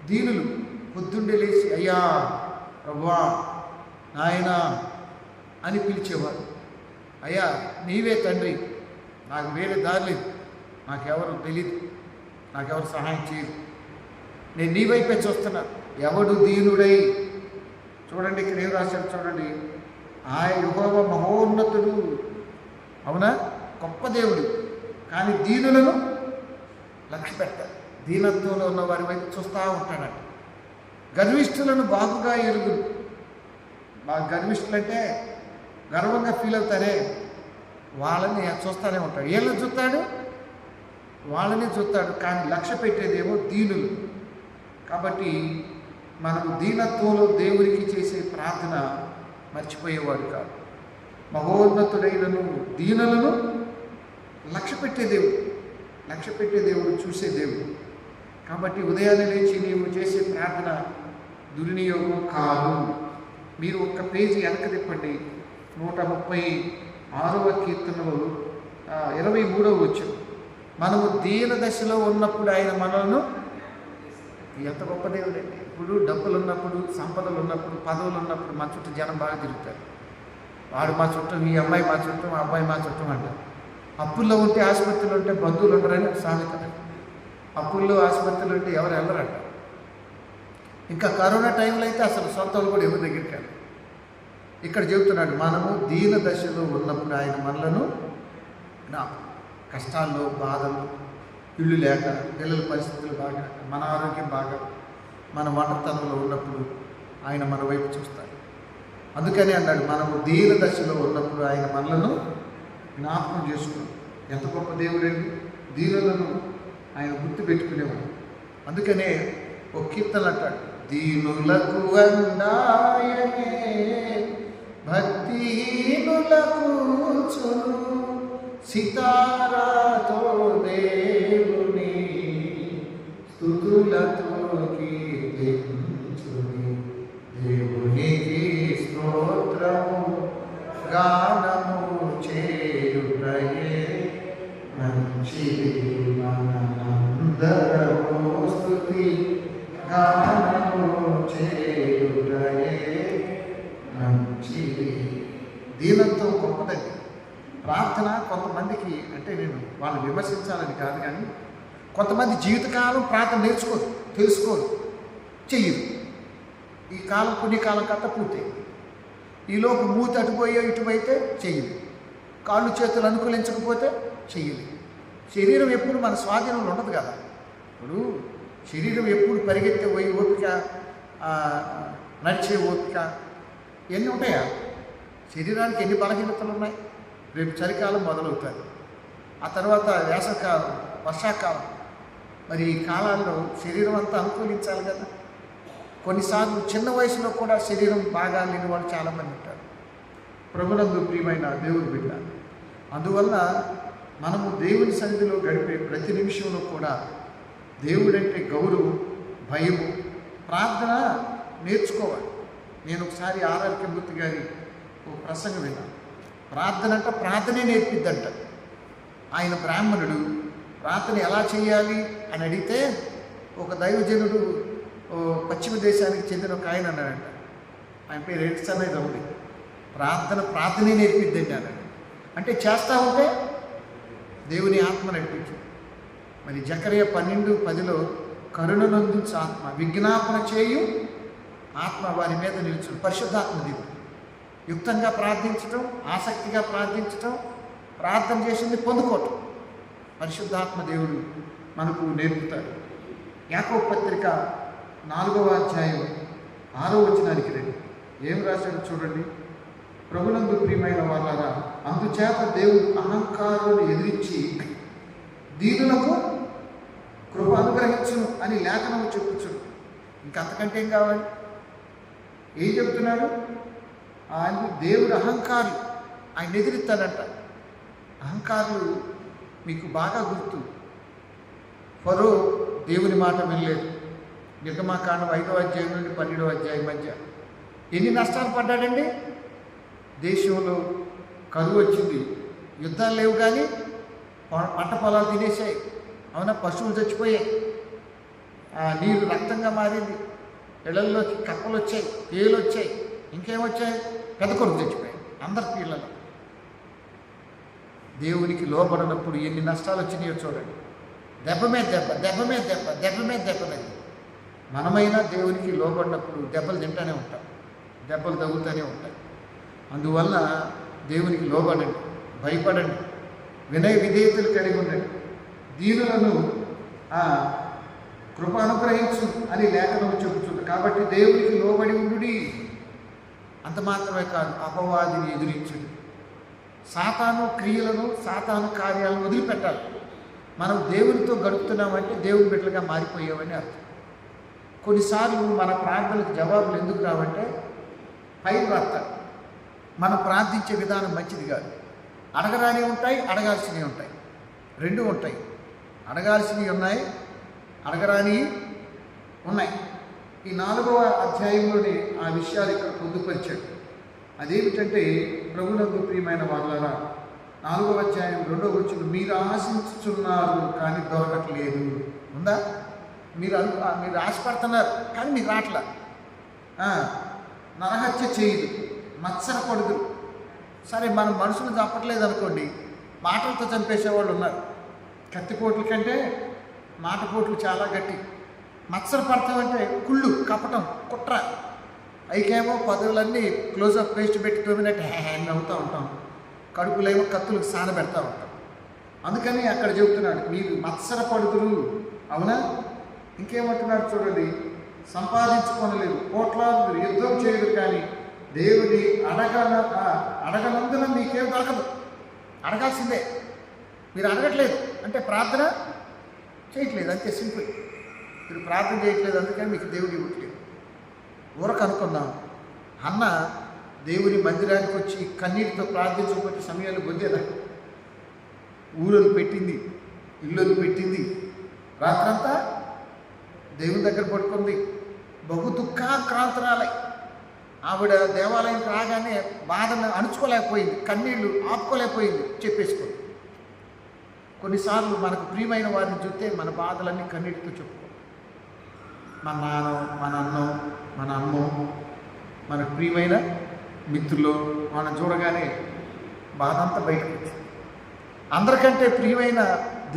A: దీనులు పొద్దున్నే లేచి అయ్యా ప్రభువా నాయనా అని పిలిచేవారు. అయ్యా నీవే తండ్రి, నాకు వేరే దారి లేదు, నాకెవరు తెలియదు, నాకెవరు సహాయం చేయదు, నేను నీ వైపే చూస్తున్నా. ఎవడు దీనుడై, చూడండి ఇక్కడ ఏం రాశాడు చూడండి, యెహోవా మహోన్నతుడు, అవునా, గొప్ప దేవుడు, కానీ దీనులను లక్ష్య పెట్టాలి. దీనత్వంలో ఉన్న వారి వైపు చూస్తూ ఉంటాడట. గర్విష్ఠులను బాగుగా ఎరుగును. బాగా గర్విష్ఠులు అంటే గర్వంగా ఫీల్ అవుతారే, వాళ్ళని చూస్తూనే ఉంటాడు. ఏళ్ళని చూస్తాడు, వాళ్ళని చూస్తాడు, కానీ లక్ష్య పెట్టేదేమో దీనులు. కాబట్టి మనము దీనత్వంలో దేవునికి చేసే ప్రార్థన మర్చిపోయేవాడు కాదు. మహోన్నతుడైనను దీనులను లక్ష్య పెట్టే దేవుడు, చూసే దేవుడు. కాబట్టి ఉదయాన్నే లేచి నీవు చేసే ప్రార్థన దుర్వినియోగం కాదు. మీరు ఒక్క పేజీ వెనక తిప్పండి, 136వ కీర్తనలో 23వ వచనం. మనము దీన దశలో ఉన్నప్పుడు ఆయన మనలను, ఎంత గొప్ప దేవుడండి. ఇప్పుడు డబ్బులు ఉన్నప్పుడు, సంపదలు ఉన్నప్పుడు, పదవులు ఉన్నప్పుడు మా చుట్టూ జనం బాగా తిరుగుతారు. వాడు మా చుట్టూ, ఈ అమ్మాయి మా చుట్టూ, మా అబ్బాయి మా చుట్టూ అంటారు. అప్పుల్లో ఉంటే, ఆసుపత్రిలో ఉంటే బంధువులు ఉండరని సామెత. అప్పుల్లో ఆసుపత్రులు ఉంటే ఎవరు వెళ్ళరంట. ఇంకా కరోనా టైంలో అయితే అసలు సొంతలు కూడా ఎవరి దగ్గరికి వెళ్ళరు. ఇక్కడ చెబుతున్నాడు, మనము దీన దశలో ఉన్నప్పుడు ఆయన మనలను, కష్టాల్లో, బాధలు, ఇల్లు లేక, పిల్లల పరిస్థితులు బాగా, మన ఆరోగ్యం బాగా, మన ఒంటరితనంలో ఉన్నప్పుడు ఆయన మన వైపు చూస్తారు. అందుకని అన్నాడు, మనము దీన దశలో ఉన్నప్పుడు ఆయన మనలను జ్ఞాపకం చేసుకున్నాం. ఎంత గొప్ప దేవుడండి. దీనులను ఆయన గుర్తు పెట్టుకునేవాడు. అందుకనే ఒక కీర్తన అంటాడు, దీనులకు అండాయనే భక్తిహీనులకు చూను, సితారాతో దేవుని స్తుతులతో కీర్తించుని, దేవునికి స్తోత్రము గానము చేయుటయే మంచిది, మనందరము స్తుతి గానము చేయుటయే మంచిది. దీనంతో గొప్పదండి ప్రార్థన. కొంతమందికి, అంటే నేను వాళ్ళు విమర్శించాలని కాదు, కానీ కొంతమంది జీవితకాలం ప్రార్థన నేర్చుకోరు, తెలుసుకోరు, చెయ్యరు. ఈ కాలం పుణ్యకాలం కట్ట పూర్తయింది. ఈలోపు మూతి అటుపోయో ఇటువైతే చెయ్యదు, కాళ్ళు చేతులు అనుకూలించకపోతే చెయ్యలేదు. శరీరం ఎప్పుడు మన స్వాధీనంలో ఉండదు కదా. ఇప్పుడు శరీరం ఎప్పుడు పరిగెత్తే ఓపిక, నడిచే ఓపిక, ఎన్ని ఉంటాయా? శరీరానికి ఎన్ని బలహీనతలు ఉన్నాయి. రేపు చలికాలం మొదలవుతుంది, ఆ తర్వాత వేసవకాలం, వర్షాకాలం. మరి ఈ కాలాల్లో శరీరం అంతా అనుకూలించాలి కదా. కొన్నిసార్లు చిన్న వయసులో కూడా శరీరం బాగా లేని వాళ్ళు చాలామంది ఉంటారు. ప్రభునందు ప్రియమైన దేవుని బిడ్డ, అందువల్ల మనము దేవుని సన్నిధిలో గడిపే ప్రతి నిమిషంలో కూడా దేవుడంటే గౌరవం, భయము, ప్రార్థన నేర్చుకోవాలి. నేను ఒకసారి ఆర్ఆర్కే మూర్తి గారి ఒక ప్రసంగం విన్నాను. ప్రార్థన అంట ప్రార్థనే నేర్పిద్దంట. ఆయన బ్రాహ్మణుడు, ప్రార్థన ఎలా చేయాలి అని అడిగితే ఒక దైవజనుడు పశ్చిమ దేశానికి చెందిన ఒక ఆయన అన్నాడంట. ఆయన పేరు ఎడిసన్ రౌడి. ప్రార్థనే నేర్పిద్దండి అన్నాడు. అంటే చేస్తూ ఉంటే దేవుని ఆత్మ నడిపించు. మరి జకర్యా 12:10 కరుణనందించు ఆత్మ, విజ్ఞాపన చేయు ఆత్మ వారి మీద నిలుచు. పరిశుద్ధాత్మ దేవుడు యుక్తంగా ప్రార్థించటం, ఆసక్తిగా ప్రార్థించటం, ప్రార్థన చేసింది పొందుకోవటం పరిశుద్ధాత్మ దేవుడు మనకు నేర్పుతాడు. యాకోబు పత్రిక 4వ అధ్యాయం 6వ వచనానికి రండి. ఏం రాశాడు చూడండి. ప్రభునందు ప్రియమైన వాళ్ళారా, అందుచేత దేవుడు అహంకారులను ఎదిరించి దీనులకు కృప అనుగ్రహించును అని లేఖనము చెప్పుచును. ఇంకంతకంటే ఏం కావాలి? ఏం చెప్తున్నాడు? ఆయన దేవుడు అహంకారులు ఆయన ఎదిరిస్తాడంట. అహంకారులు మీకు బాగా గుర్తు. ఫరో దేవుని మాట వినలేదు. నిర్గమాకాండం 5వ అధ్యాయం నుండి 12వ అధ్యాయం మధ్య ఎన్ని నష్టాలు పడ్డాడండి. దేశంలో కరువు వచ్చింది, యుద్ధాలు లేవు, కానీ పంట పొలాలు తినేసాయి, అవునా, పశువులు చచ్చిపోయాయి. నీరు రక్తంగా మారింది, ఇళ్లలోకి కప్పలు వచ్చాయి, పేలు వచ్చాయి, ఇంకేమొచ్చాయి, పెద్ద కొడుకు చచ్చిపోయాయి అందరి పిల్లలు. దేవునికి లోబడినప్పుడు ఎన్ని నష్టాలు వచ్చినాయో చూడండి. దెబ్బ మీద దెబ్బ, దెబ్బ మీద దెబ్బ, దెబ్బ మీద దెబ్బలేదు. మనమైనా దేవునికి లోబడినప్పుడు దెబ్బలు తింటూనే ఉంటాం, దెబ్బలు తగులుతూనే ఉంటాయి. అందువల్ల దేవునికి లోబడండి, భయపడండి, వినయ విధేయతలు కలిగి ఉండండి, దీనులను కృప అనుగ్రహించు అని లేఖనం చెబుతుంది. కాబట్టి దేవునికి లోబడి ఉండుడి. అంత మాత్రమే కాదు, అపవాదిని ఎదిరించుడి. సాతాను క్రియలను, సాతాను కార్యాలను వదిలిపెట్టాలి. మనం దేవునితో గడుపుతున్నామంటే దేవుని బిడ్డలుగా మారిపోయామని అర్థం. కొన్నిసార్లు మన ప్రార్థనలకు జవాబులు ఎందుకు రావంటే పైకి రాస్తారు. మనం ప్రార్థించే విధానం మంచిది కాదు. అడగరాని ఉంటాయి, అడగాల్సినవి ఉంటాయి, రెండు ఉంటాయి. అడగాల్సినవి ఉన్నాయి, అడగరాని ఉన్నాయి. ఈ 4వ అధ్యాయంలోనే ఆ విషయాలు ఇక్కడ పొందుపరిచాడు. అదేమిటంటే, ప్రభునందు ప్రియమైన వాళ్ళారా, 4వ అధ్యాయం 2వ వచనం, మీరు ఆశించుచున్నారు కానీ దొరకట్లేదు. ఉందా? మీరు ఆశపడుతున్నారు కానీ మీకు రాట్లా. నరహత్య చేయదు, మత్సర పడుదు. సరే, మనం మనుషులు చంపట్లేదు అనుకోండి, మాటలతో చంపేసేవాళ్ళు ఉన్నారు. కత్తిపోట్ల కంటే మాటపోట్లు చాలా గట్టి. మత్సర పడతామంటే కుళ్ళు, కపటం, కుట్ర. అయికేమో పదవులన్నీ క్లోజప్ పేస్ట్ పెట్టి తోమినట్టు హ్యాండ్ అవుతూ ఉంటాం, కడుపులేమో కత్తులకు సానబెడతా ఉంటాం. అందుకని అక్కడ చెబుతున్నాడు, మీరు మత్సర పడుదురు. అవునా? ఇంకేమంటున్నాడు చూడండి, సంపాదించుకోనలేదు, కోట్లాదులు యుద్ధం చేయదు కానీ దేవుని అడగనందున మీకేం దొరకదు. అడగాల్సిందే. మీరు అడగట్లేదు అంటే ప్రార్థన చేయట్లేదు, అంతే సింపుల్. మీరు ప్రార్థన చేయట్లేదు, అందుకని మీకు దేవుడు ఇవ్వట్లేదు. ఊరకు అనుకుందాం, అన్న దేవుని మందిరానికి వచ్చి కన్నీటితో ప్రార్థించకపోతే సమయాలు పొందేదా? ఊరలు పెట్టింది, ఇల్లు పెట్టింది, రాత్రంతా దేవుని దగ్గర పడుకుంది, బహు దుఃఖాక్రాంతరాలై. ఆవిడ దేవాలయానికి రాగానే బాధను అణుచుకోలేకపోయింది, కన్నీళ్లు ఆపుకోలేకపోయింది, చెప్పేసుకోండి. కొన్నిసార్లు మనకు ప్రియమైన వారిని చూస్తే మన బాధలన్నీ కన్నీటితో చెప్పుకో. మన నాన్న, మన అన్నో, మన అమ్మో, మనకు ప్రియమైన మిత్రులు మనం చూడగానే బాధ అంతా బయటకు వచ్చింది. అందరికంటే ప్రియమైన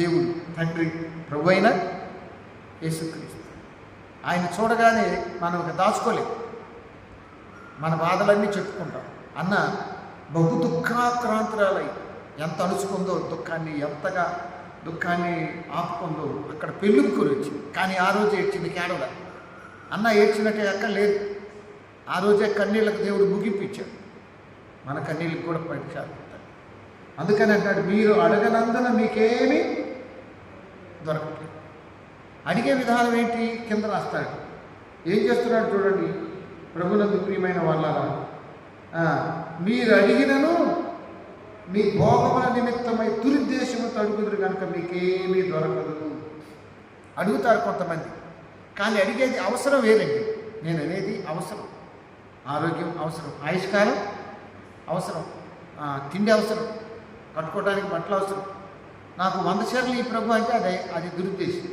A: దేవుడు తండ్రి, ప్రభు అయిన యేసుక్రీస్తు. ఆయన చూడగానే మనం దాచుకోలేం, మన బాధలన్నీ చెప్పుకుంటాం. అన్న బహు దుఃఖాక్రాంతురాలై ఎంత అణుచుకుందో దుఃఖాన్ని, ఎంతగా దుఃఖాన్ని ఆపుకుందో అక్కడ పెళ్ళుకుని వచ్చింది. కానీ ఆ రోజు ఏడ్చింది కేడల. అన్న ఏడ్చినట్టే అక్కడ లేదు. ఆ రోజే కన్నీళ్ళకు దేవుడు ముగింపించాడు. మన కన్నీళ్ళకి కూడా పరీక్షాలు. అందుకని అంటాడు, మీరు అడగనందున మీకేమీ దొరకట్లేదు. అడిగే విధానం ఏంటి? కింద రాస్తాడు. ఏం చేస్తున్నాడు చూడండి, ప్రభునందు ప్రియమైన వాళ్ళారా, మీరు అడిగినను మీ భోగముల నిమిత్తమై దురుద్దేశముతో అడుగుదురు కనుక మీకేమీ దొరకదు. అడుగుతారు కొంతమంది, కానీ అడిగేది అవసరం వేరండి. నేను అనేది అవసరం, ఆరోగ్యం అవసరం, ఆయుష్కాలం అవసరం, తిండి అవసరం, కట్టుకోవడానికి బట్టలు అవసరం. నాకు 100 చీరలు ఈ ప్రభు అంటే అది దురుద్దేశం.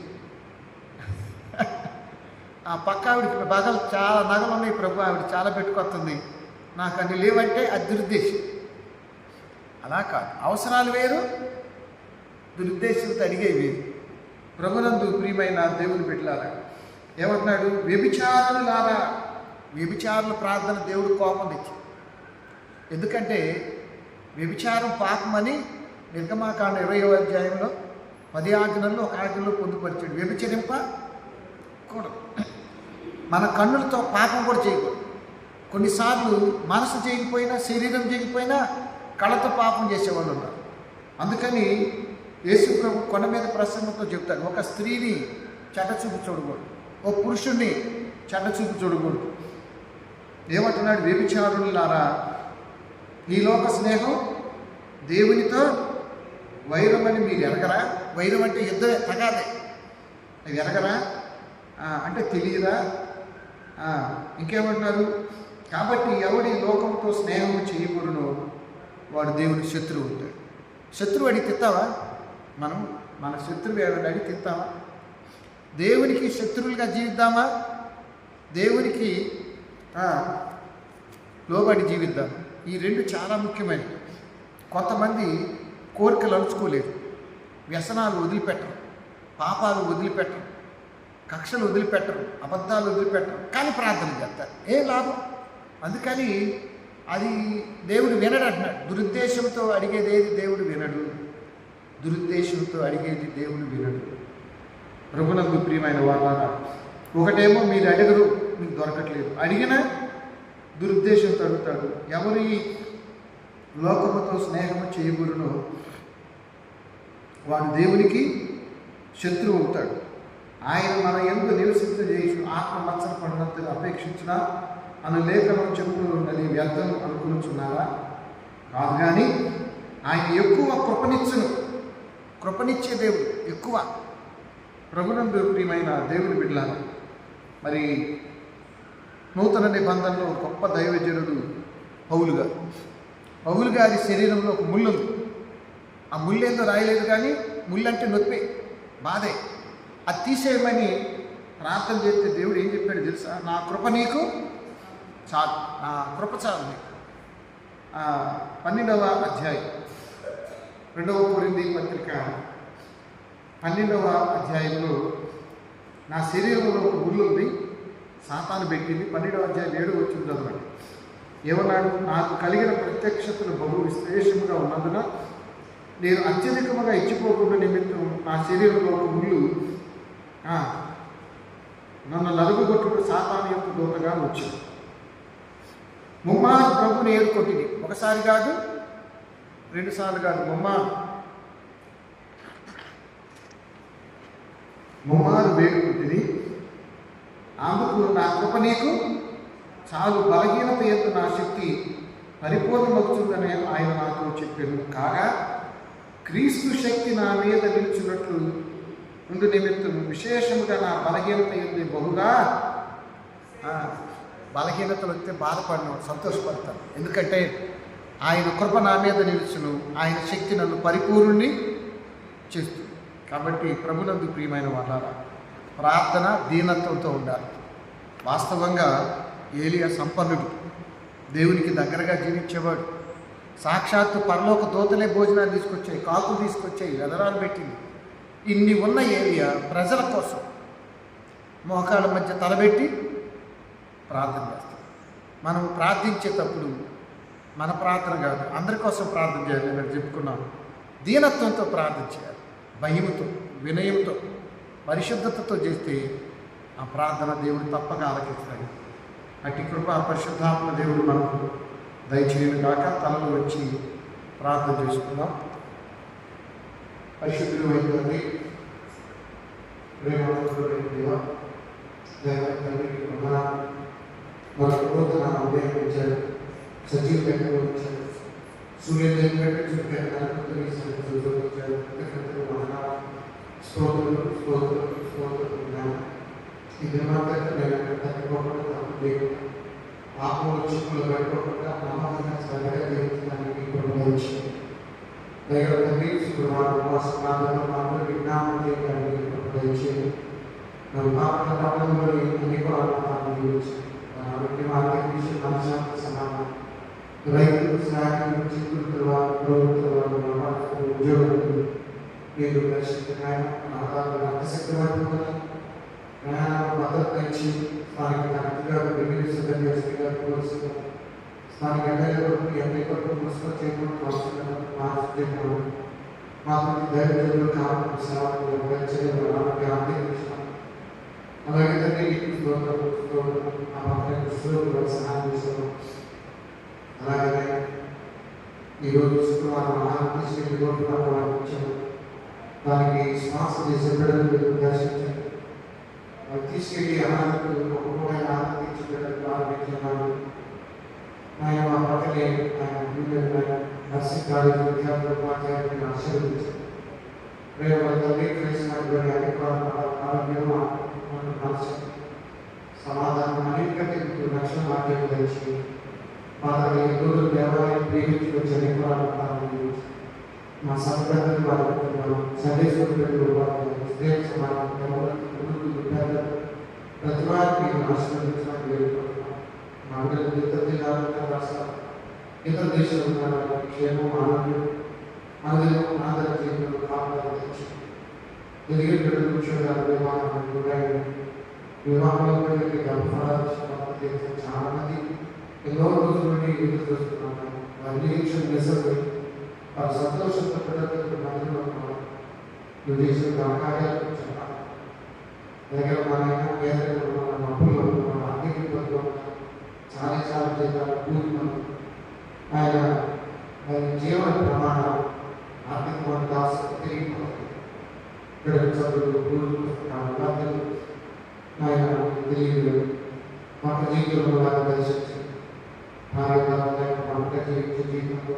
A: ఆ పక్క ఆవిడికి బాగా చాలా నగలు ఉన్నాయి ప్రభు, ఆవిడ చాలా పెట్టుకొస్తుంది, నాకు అన్ని లేవంటే అది దురుద్దేశం. అలా కాదు, అవసరాలు వేరు, దురుద్దేశంతో అడిగే వేరు. ప్రభునందు ప్రియమైన దేవుని బిడ్డలారా, ఏమంటున్నాడు? వ్యభిచారులారా. వ్యభిచారుల ప్రార్థన దేవుడు కోపం తెచ్చి. ఎందుకంటే వ్యభిచారం పాపమని నిర్గమాకాండ 20వ అధ్యాయంలో 10 ఆజ్ఞల్లో ఒక ఆజ్ఞలో పొందుపరిచాడు. వ్యభిచరింపకూడదు. మన కన్నులతో పాపం కూడా చేయకూడదు. కొన్నిసార్లు మనసు చేయకపోయినా, శరీరం చేయకపోయినా కళ్ళతో పాపం చేసేవాళ్ళు ఉన్నారు. అందుకని యేసు ప్రభు కొండ మీద ప్రసంగంతో చెప్తాడు, ఒక స్త్రీని చెడ్డచూపు చూడకూడదు, ఓ పురుషుణ్ణి చెడ్డచూపు చూడకూడదు. ఏమంటున్నాడు? వ్యభిచారులారా, ఈ లోక స్నేహం దేవునితో వైరం అని మీరు ఎరగరా? వైరం అంటే యుద్ధమే, తగాదే. అవి ఎరగరా అంటే తెలియదా? ఇంకేమంటున్నారు? కాబట్టి ఎవడి లోకంతో స్నేహం చేయకూడనో వాడు దేవుని శత్రువు అవుతాడు. శత్రువు అడిగి తిత్తావా? మనం మన శత్రువు ఎవరిని అడిగి తిత్తావా? దేవునికి శత్రువులుగా జీవిద్దామా, దేవునికి లోబడి జీవిద్దాం? ఈ రెండు చాలా ముఖ్యమైనవి. కొంతమంది కోరికలు అలుచుకోలేరు, వ్యసనాలు వదిలిపెట్టరు, పాపాలు వదిలిపెట్టరు, కక్షలు వదిలిపెట్టరు, అబద్ధాలు వదిలిపెట్టరు, కానీ ప్రార్థన చేస్తారు. ఏం లాభం? అందుకని అది దేవుడు వినడు అంటున్నాడు. దురుద్దేశంతో అడిగేదేది దేవుడు వినడు. దురుద్దేశంతో అడిగేది దేవుడు వినడు. ప్రభునందు ప్రియమైన వాళ్ళారా, ఒకటేమో మీరు అడగరు, మీకు దొరకట్లేదు. అడిగినా దురుద్దేశంతో అడుగుతాడు. ఎవరి లోకముతో స్నేహము చేయబడునో వాడు దేవునికి శత్రువు అవుతాడు. ఆయన మన యందు నివసింపజేసి ఆత్మ మత్సర పడినంతగా అపేక్షించిన అను లేఖనం చెప్పుకున్నది వ్యర్థం అనుకున్నారా? కాదు, కానీ ఆయన ఎక్కువ కృపనిచ్చే దేవుడు ఎక్కువ. ప్రభునందు ప్రియమైన దేవుని బిడ్డలారా, మరి నూతన నిబంధనలో గొప్ప దైవజనుడు పౌలు గారి శరీరంలో ఒక ముళ్ళు ఉంది. ఆ ముళ్ళేందో రాయలేదు, కానీ ముళ్ళంటే నొప్పి, బాధే. అది తీసేయమని ప్రార్థన చేస్తే దేవుడు ఏం చెప్పాడు తెలుసా? నా కృప నీకు చాలు, నా కృప చాలు నీకు. 12వ అధ్యాయం 2వ కొరింథీ పత్రిక 12వ అధ్యాయంలో నా శరీరంలో ఒక ముళ్ళు ఉంది, సాతాను పెట్టింది. 12వ అధ్యాయం 7వ వచనం చదవండి. ఏమన్నాడు? నాకు కలిగిన ప్రత్యక్షతలు బహు విశ్లేషముగా ఉన్నందున నేను అత్యధికముగా ఇచ్చిపోకుండా నిమిత్తం నా శరీరంలో ఒక ముళ్ళు నన్ను నలుగుగొట్టుకు సాతాను యొక్క దూతగా వచ్చింది. ముమ్మారు ప్రభుని ఏరుకొట్టింది. ఒకసారి కాదు, 2 సార్లు కాదు, ముమ్మారు వేడుకొట్టింది. అందుకు నా కృప నీకు చాలు, బలహీనత ఎందు నా శక్తి పరిపూర్ణమవుతుందని ఆయన నాతో చెప్పాను. కాగా క్రీస్తు శక్తి నా మీద నిలిచినట్లు ముందు నిమిత్తం విశేషముగా నా బలహీనత ఎందు బహుగా బలహీనతలు వస్తే బాధపడిన సంతోషపడతాను. ఎందుకంటే ఆయన కృప నా మీద నిలుచును, ఆయన శక్తి నన్ను పరిపూర్ణుని చేస్తుంది. కాబట్టి ప్రభునందు ప్రియమైన వాళ్ళారా, ప్రార్థన దీనత్వంతో ఉండాలి. వాస్తవంగా ఏలియా సంపన్నుడు, దేవునికి దగ్గరగా జీవించేవాడు. సాక్షాత్తు పరలోక దూతలే భోజనాలు తీసుకొచ్చాయి, కాకులు తీసుకొచ్చాయి, వెదరాలు పెట్టింది. ఇన్ని ఉన్న ఏలియా ప్రజల కోసం మోకాళ్ళ మధ్య తలబెట్టి ప్రార్థన చేస్తాం. మనం ప్రార్థించేటప్పుడు మన ప్రార్థన కాదు, అందరి కోసం ప్రార్థన చేయాలి. నేను చెప్పుకున్నాం, దీనత్వంతో ప్రార్థన చేయాలి, భయముతో, వినయంతో, పరిశుద్ధతతో చేస్తే ఆ ప్రార్థన దేవుడు తప్పక ఆలకిస్తాడు. అట్టి కృప పరిశుద్ధాత్మ దేవుడు మనకు దయచేయను కాక. తలలో వచ్చి ప్రార్థన చేసుకుందాం. పరిశుద్ధుడు అయినది మన నూతన ఉదయం ఇచ్చారు, సజీవ పెట్టు వచ్చారు, సూర్యోదయం పెట్టు చూపారు, స్తోత్రం. ఇది మాత్రం తగ్గిపోకుండా తప్పు ఆత్మలు చిక్కులు పెట్టుకోకుండా నమ్మకంగా సరిగా జీవించడానికి ప్రబోధించి దగ్గర తండ్రి శుక్రవారం ఉపవాస ప్రార్థనలో మాత్రం విజ్ఞానం చేయడానికి ప్రబోధించి పాపంలో అన్ని కూడా జీవించి ఆరోగ్యం ఆర్థిక విషయం మనశాంతి సమానం రైతులు శ్రామికులు చిక్కులు ప్రభుత్వాలు ఉద్యోగులు మీరు దర్శించిన రక్తశక్తి వర్గమని జ్ఞానాన్ని భద్రత ఇచ్చి స్థానిక అధికారులు రెవెన్యూ సిబ్బంది అధికారులు పోలీసులు స్థానిక ఎమ్మెల్యే కొరకు మున్సిపల్ చైర్మన్ కౌన్సిలర్ మాకు ధైర్యంలో కావాలి సేవలు ఆర్థిక విషయం అలాగే తండ్రి సహాయం చేస్తాం. అలాగే ఈరోజు శుక్రవారం ఆహారం తీసుకెళ్ళి రోడ్డు ఇచ్చాము. దానికి శ్వాస చేసే బిడ్డలు దర్శించండి. తీసుకెళ్ళి అనాథకు ఒక్కొక్కమైన ఆనంద తీర్చిపెట్టడానికి ప్రారంభించున్నాను. ఆయన మా పక్కనే ఆయన నర్సింగ్ కాలేజీ విద్యార్థులు ఉపాధ్యాయులను ఆశీర్వదించారు. రేపు తల్లి కలిసినటువంటి ఆరోగ్యం సమాధానం అన్నింటికంటే మీకు రక్షణ మార్గం ధరించి మా తల్లి రోజులు దేవాలయం ప్రేమించి వచ్చే ప్రారంభించారు.
B: మా సంప్రదాయాలు వాడుకుంటున్నాం. సండే స్కూల్ పెద్దలు ప్రతి వారికి ఆశీర్వదించడానికి వేడుకుంటున్నాం. మా అందరి ఇతర జిల్లాల రాష్ట్ర ఇతర దేశాలు ఉన్న వారికి క్షేమం, ఆరోగ్యం, అందరూ ఆదర జీవితంలో కాపాడాలి. తిరిగి బిడ్డలు కూర్చోగారు వివాహంలో గర్భఫలాలు చాలా మంది ఎన్నో రోజుల నుండి ఎదురు చూస్తున్నాను. వారి నిరీక్షణ నిజమే. వారి సంతోషంతో పిల్లలతో మందిలో ఉన్నాం. నువ్వు చేసిన కార్యాలు చెప్పాలి. దగ్గర మన పేదలు ఉన్నాం, అప్పుల్లో ఉన్నాం, ఆర్థిక ఇబ్బందులు ఉన్నాం, చాలా చాలా జీతాలు కూర్చున్నాం. ఆయన జీవన ప్రమాణం ఆర్థిక దాసు తిరిగిపోతుంది. ఇక్కడ చదువులు పుస్తకాలు ఆయన తెలియదు. మాకు జీవితంలో వారు దర్శించి పంట జీవించే జీవితంలో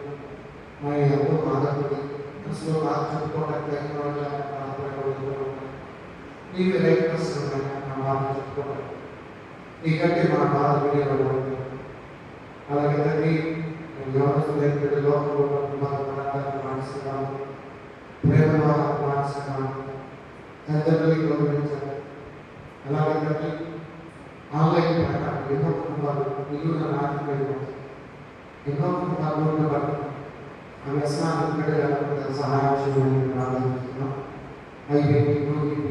B: ఆయన ఎంతో బాధపడి అసలు బాధ చెప్పుకోవడానికి నీకు రైట్ వస్తున్నాయి నా బాధ చెప్పుకోవడం నీకంటే మా బాధ వినేవాడు. అలాగే తండ్రి ఎవరు లోకంలో బాధపడడానికి మానసిక ప్రేమ మానసిక తల్లిదండ్రులకి గౌరవించాలి. అలాగే తండ్రి ఆన్లైన్ ప్రకారం ఎన్నో కుటుంబాలు నిలువున నాటిపోయి ఎన్నో కుటుంబాలు ఉండబడి ఆ వ్యసనాలు ఇక్కడ సహాయం చేయమని ప్రార్థిస్తున్నాం. అయితే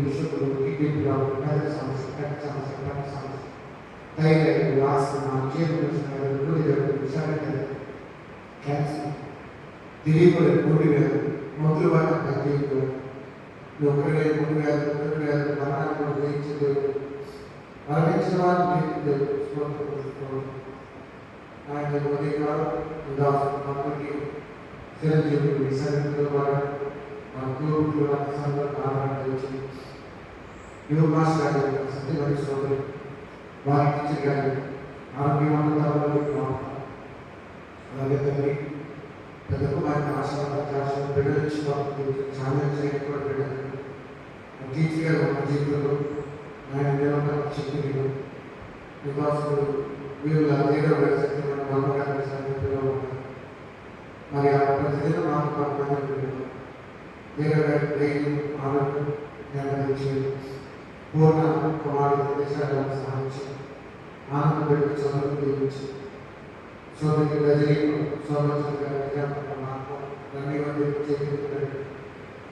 B: విషయంలో పేద సమస్య, పెద్ద సమస్య, పెద్ద సమస్య, థైరాయిడ్, ఆస్తమా, క్యాన్సర్, తిరిగిపోయే మూడు వేలు మొదలు వాటి జీవితం ఒకరి వేలు, మూడు వేలు, ఒకరి వేలు మరణాన్ని గ్రహించే మరణించిన వారిని ఆయన ఉదయకాలం చిరంజీవులు విసర్జనతో ద్వారా మా పూర్వీకులు ఆరాధించి యువ మాస్టర్ గారి సత్యమణి సోదరు వారి టీచర్ గారి ఆరోగ్యవంతంలో అలాగే తండ్రి పెద్ద కుమార్తె ఆశీర్వాదం బిడ్డ నుంచి చాలా చేయకూడదు. బిడ్డ టీచర్ గారు మా జీవితంలో ఆయన నిలబడిన శక్తి వికాసులు వీళ్ళు అదేదో సత్యమైన బాబుగారి సన్నిధిలో ఉన్నారు. మరి ఆ ప్రతిదిన మాకు వేరే ధైర్యం, ఆరోగ్యం నెరవేర్చి పూర్ణ కుమారుడు దేశాలను సాధించి ఆనంద పెట్టి చదువులు దీవించి సోదరికి గజరీ సోదరు రన్నీ వంటి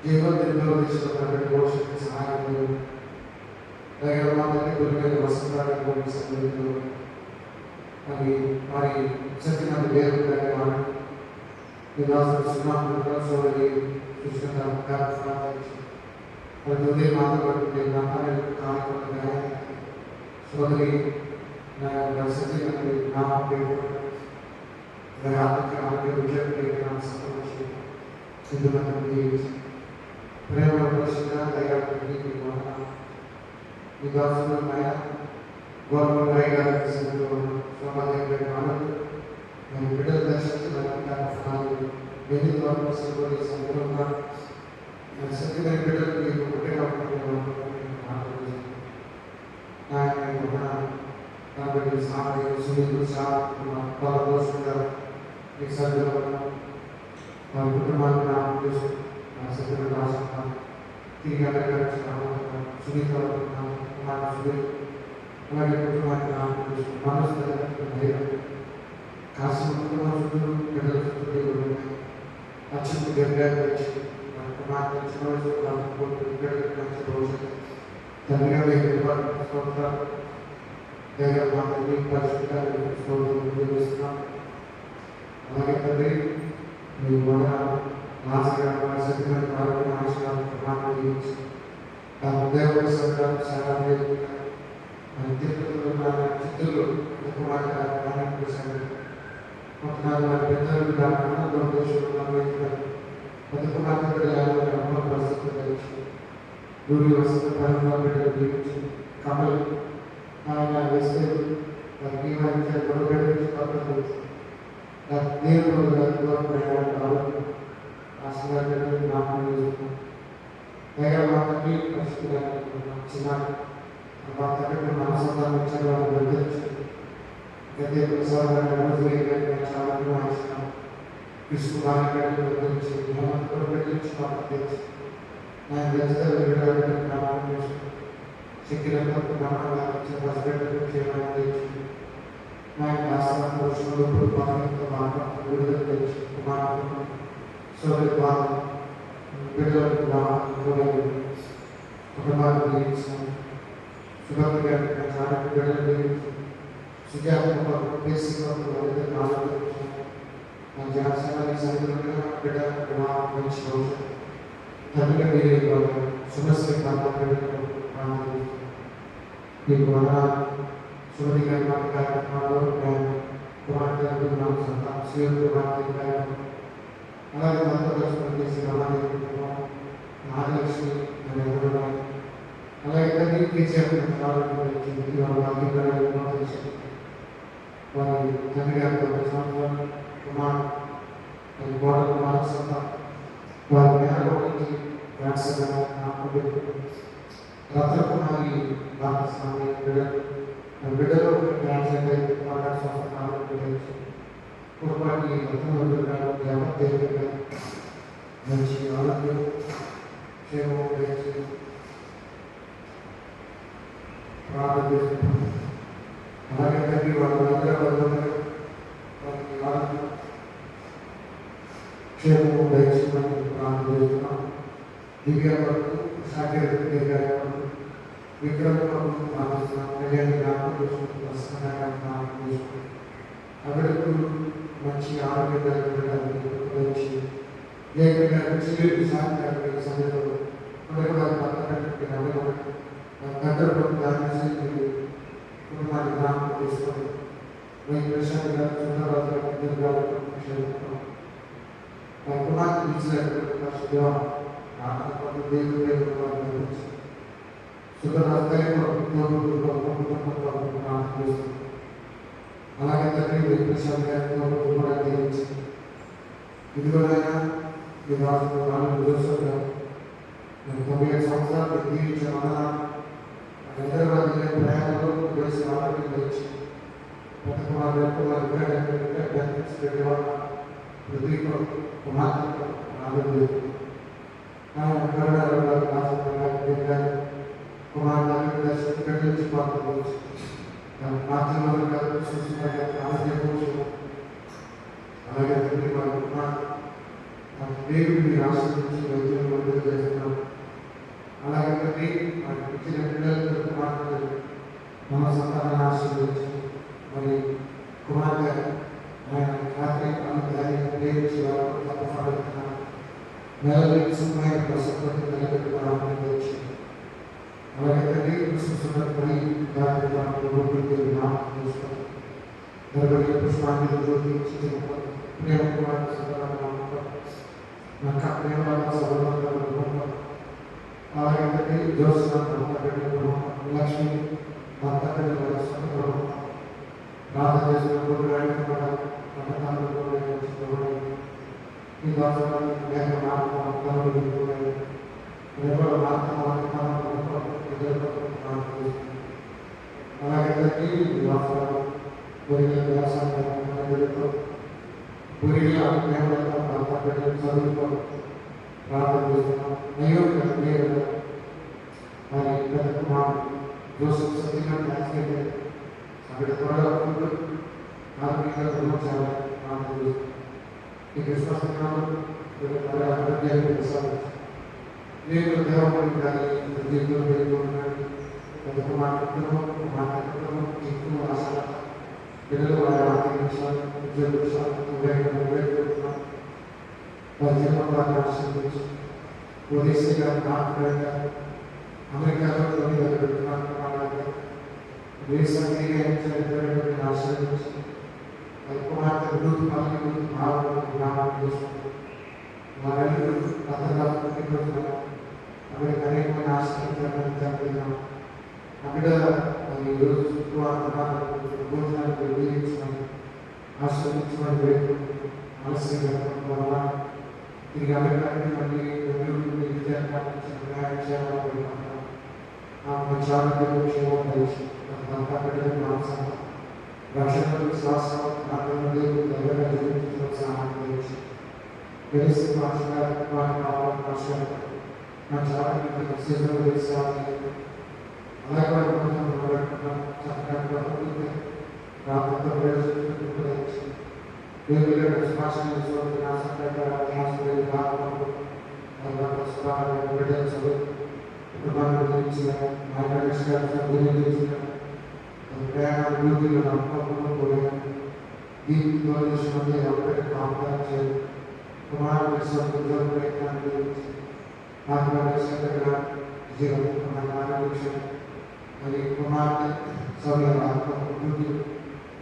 B: జీవనంలో తీసుకున్నటువంటి భవిష్యత్తు సహాయంలో దగ్గర గురిమైన వసంతాన్ని సంబంధించిన మరి వారి సత్యమైన వేరు సున్నాలు సోదరి ప్రతి మాట్లాడుతుంటే సోదరి సత్యమైన ఆర్థిక ఆరోగ్య విజయం సంబంధించి సిద్ధులను ప్రేమ పరిశుద్ధ దయాన్ని వికాసులు గవర్నమెంట్ రాయ్ గారి సోమాదేవి ఆనంద్ మేము బిడ్డలు దర్శించడానికి ఎన్ని గవర్నమెంట్ సందర్భంగా సత్యమైన బిడ్డలు మీకు ఒకటే కాబట్టి సామాజిక సునీలు సాధోషంగా ఈ సందర్భంగా మా కుటుంబాన్ని నామం చేసి సత్యమైన రాష్ట్రం తిరిగి అక్కడ సునీత సునీల్ అలాగే కుటుంబాన్ని నామం చేసి మనసు కాసిన కుటుంబం చుట్టూ బిడ్డల చుట్టూ అచ్చుకు దగ్గర వచ్చి కుమార్తె తండ్రిగా దగ్గర మాత్రమే పరిశుభ్రస్తున్నాం. అలాగే తండ్రి మీరు మన సత్యమైన కార్యక్రమం ఆశీర్వాదం ప్రమాణం చేయించి ఉదయపడి సంఘాలు చాలా చిత్తులు కుమార్తె పెద్దలు ఆనందం పెద్ద కుమార్తె అమ్మ పరిస్థితులు గురి వసతి పరంగా బిడ్డలు జీవించి కమలు ఆయన వేస్తే ఆశీర్వాదాలు నామం దగ్గర మాత్రమే చిన్న మనసంతానం ఇచ్చిన వాళ్ళు బెదిరించి చాలా ఆశిస్తున్నాం. Krishna Bhagavan Bhagavan and that's the Virat Namaste. Sekirata Pramana, Chasbeta Chevana, my Nasa, Moshulu, Purpana, Kamana, Virat, Kumana, Soda, Virat, Kumana, Kumana, Subhaka, Kazana, Virat, Sujata, basic of the knowledge, and Jasana is under Virat, Kumana, which shows. Tapi kami sudah sering melakukan di mana sudah dilakukan malu dan kemudian dengan serta siap kemudian ada yang terus seperti siapa yang ada sih ada yang tadi kecil kalau di orang lagi berada di sini bagi kami yang bersama kemarin dan buat kemarin serta Walaupun ini rasa dan rata kumari bahasa kami berbeda rasa dari pada suatu hal berbeda. Kurban ini betul berbeda dapat diberikan dan siapa yang semua berisi rata berbeda. Hanya kami walaupun berbeda semua berisi Divya Prabhu, Sakya Divya Prabhu, Vikram Prabhu, Mahasana, Kajani Ramu, Vasana Ramu, Avadu, Manchi, Arvi, Manchi, Yekana, Chili, Santa, Sandro, Avadu, Patan, Pinavana, Kandar Prabhu, Dhanasi, Kumari Ramu, Venkatesha, Sundara, Divya Prabhu, Kumari, Vijay, Akan berdiri sudah rasanya Alaga tadi dipersiapkan untuk berada di sini. Itu adalah kita harus melakukan dosa dan kemudian samsat berdiri jamaah. Agar bagi mereka untuk bersama di sini. Pada kemarin keluarga dan sebagai berdiri pemantau ada di karena adalah bahasa dengan komandan dan sekretari cepat terus dan mati mereka sesuai dengan yang muncul. Alaga terima dan dewi dirasa sebagai model dasar. Alaga terima kecil dan berkomandan nama santana hasil dari komandan dan kaki dari dewi siapa atau pada melalui semua yang bersama dengan kebenaran Indonesia. Alaga tadi susunan beri dan dalam beberapa Indonesia. Berbagai perusahaan di Cina, pria-pria saudara melakukan, maka pria-pria saudara melakukan. Alaga tadi dosa mata dari Muhammad Lakshmi, mata dari Rasulullah. Rata jasa berdoa kepada kata-kata berdoa yang sebenarnya. Ini bahasa yang maaf kalau dimulai. Mereka maaf kalau Alaga tadi bahasa berikan biasa dan menjadi berikan yang datang bapak dari satu rata bersama. Ayo kita hari kita kemarin dosa setiap hari sampai kepada untuk hari kita berbicara rata Kristus Tuhan daripada yang besar. Ini berjauh dari berjauh dari kematian itu asal. Bila orang besar besar berjauh bagaimana nasib polisi dan mereka Amerika itu tidak berkenan kepada desa ini yang terjadi di nasib. Kematian itu paling mahal nama Yesus. Maka itu kata-kata itu Amerika ini menasib dan menjadikan. Ada Yesus Tuhan kepada Tuhan berdiri sebagai asal sebagai masih dapat bahwa tiga mereka ini berdiri dijadikan sebagai siapa berkata mencari kebenaran dari tentang kebenaran bangsa. Rakyat berselasa akan menjadi negara yang sangat baik. తెలిసి మాట్లాడాలి మాట్లాడతారు నా చాలా season తెలిసాలి అలాగే చక్కగా రాత్రితో ప్రయోజనం దేవుళ్ళ స్పష్టం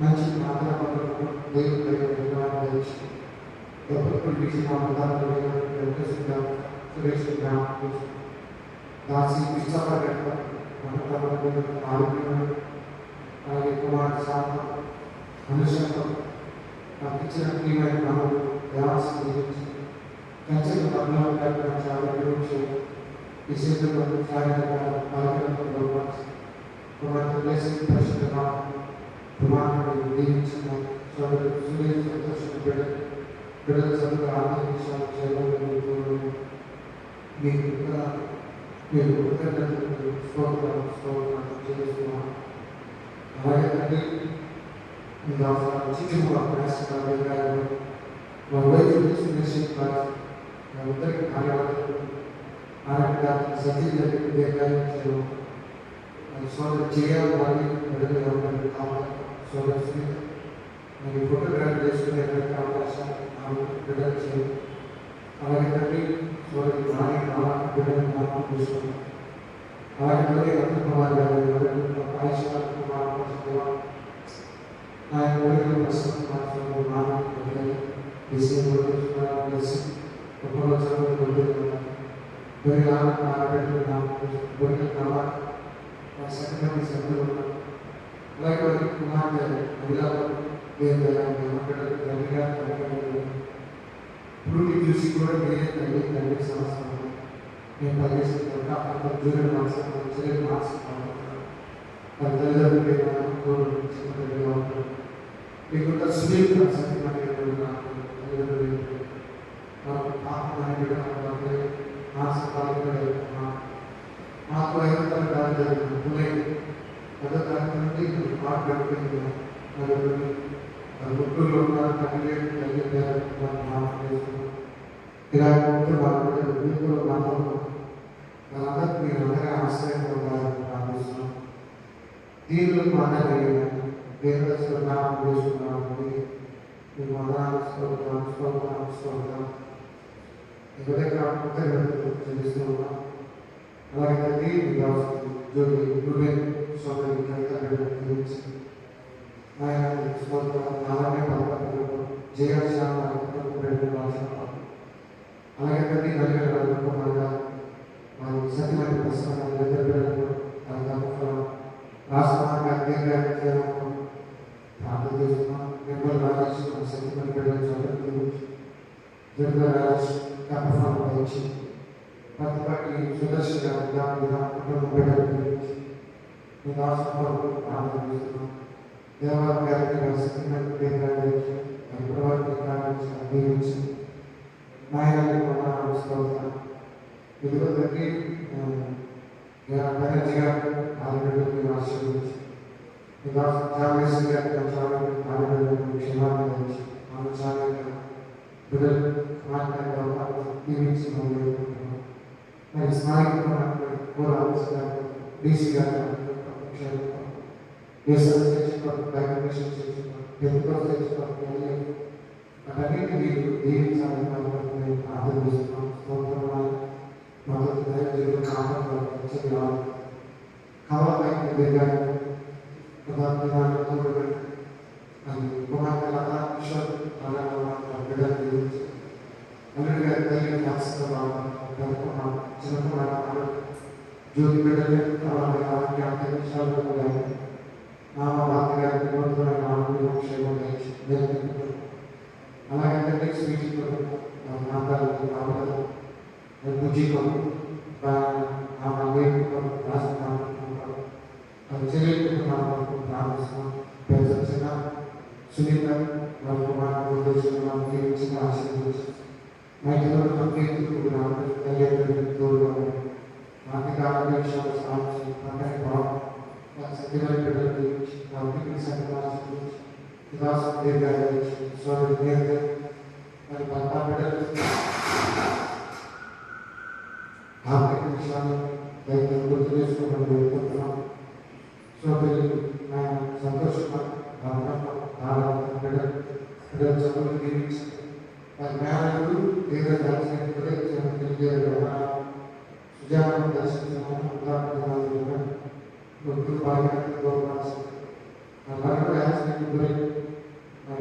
B: మంచి మాట్లాడుతూ దేవుడు ఎప్పుడు దాసి ఇష్టపడ్డ అలాగే కుమార్ శాతం అనుషంతం నాకు ఇచ్చిన ప్రియమైన మనం దేవాసం గురించి కంచెల పద్నాలుగు చాలా గురించి విశేషంగా కుమార్తె పరిశుద్ధంగా కుమారుడు దీవించిన సూర్య సంతోషం బిడ్డల చదువు ఆనందించాలి చేయడం మీకు ఇక్కడ మీరు కృతజ్ఞతలు స్తోత్రాలు చేస్తున్నాను. అలాగే తండ్రి మీకు అవసరం చిన్న అభ్యాసం మా వైద్యులు ఇద్దరికి కార్యాలయాలు ఆరోగ్య సతీ సోదరు చేయాలి వాళ్ళు కావాలి సోదరు మరి ఫోటోగ్రఫీ చేసుకునే అవకాశం బిడ్డలు చేయాలి. అలాగే తండ్రి సోదరు బిడ్డలు చూసుకున్నాం. అలాగే రత్నకుమార్ గారు ఆయుష్మాన్ కుమార్ ఆయన కోరికల ప్రస్తుతం సెకండరీ సభ్యులు ఉన్నారు. అలాగే వారి కుమార్తె ఇప్పుడు చూసి కూడా మీరే తల్లి తల్లి సంవత్సరం నేను పనిచేసిన తర్వాత జూనియర్ మార్క్స్ సీనియర్ మార్క్స్ వారి తల్లిదండ్రులు మీకు సునీల్ మాకు 5వ తరగతి జరిగింది పదో తరగతి నుండి మాట్లాడుతుంది గుంటూరులో ఉన్నారు తల్లి ఇలా మాట్లాడుతూ వాళ్ళందరూ మీరు అందరూ ఆశ్రయం పొందాలని ప్రార్థిస్తున్నాం. దీనిలో మాట్లాడగలిగిన మీరు ఇవే కాకపోతే తెలుస్తూ ఉన్నాం. అలాగే తండ్రి జ్యోతి సోదరి గురించి ఆయన అలాగే జయశాల అలాగే తండ్రి నలుగురు వారి సత్యమైన ప్రశ్నలు రాష్ట్రానికి అధ్యక్ష ప్రార్థన చేస్తున్నాం. నిర్మల్ రాజేష్ సత్యమైన బిడ్డలు చదువు జగన్ రాజేష్ వచ్చి ప్రతిపట్టి సుదర్శన కుటుంబ బిడ్డల గురించి మీ దాసులు ప్రార్థన చేస్తున్నాం. దేవాలయం గారికి సత్యమైన బిడ్డలు దీవించి నాయనని కొనాడుస్తాం. ఇదిగో తండ్రి బెనర్జీ గారు ఆరోగ్యం ఆశీర్వదించి మీ దాసు చావేశ్వరి గారికి ఆరోగ్యం క్షేమాన్ని ఇచ్చి మన చాలా బిడ్డలు మాట్లాడే దీవించి మరి స్నాయకులు డీసీ గారు అన్నింటి మీరు దీవించాలని ప్రార్థన చేస్తున్నాం. మొదటి కుమార్తె లతా కిషోర్ బిడ్డలు దీవించి అల్లుడి గారి తల్లి చిన్నకుమారు జ్యోతి బిడ్డలు అలాగే ఆర్థిక విషయాలు భారత గారికి క్షేమం అలాగే తండ్రి స్వీట్ మాట్లాడాలి బుజ్జికం ప్రార్థిస్తున్నాం. సునీత వారి కుమార్ ఆశీర్వదించి రైతులకు పంపిణీ తల్లిదండ్రులకు తోడుగా ఆర్థిక ఆరోగ్య విషయాలు సాధించి పంటని బాగు సత్యమైన బిడ్డలు దీవించి పంపిణీ సంఘాలు విలాసం దీర్ఘాలు సోదరు దీర్ఘ మరి భర్త బిడ్డలు ఆర్థిక విషయాలు రైతులు గుర్తు చేసుకోవడం వెళ్తున్నాం. సోదరి సంతోషంగా బిడ్డలు చదువులు దీవించి వారి జ్ఞానాలు దీర్ఘ సుజానం దర్శించడం భక్తులు బాగా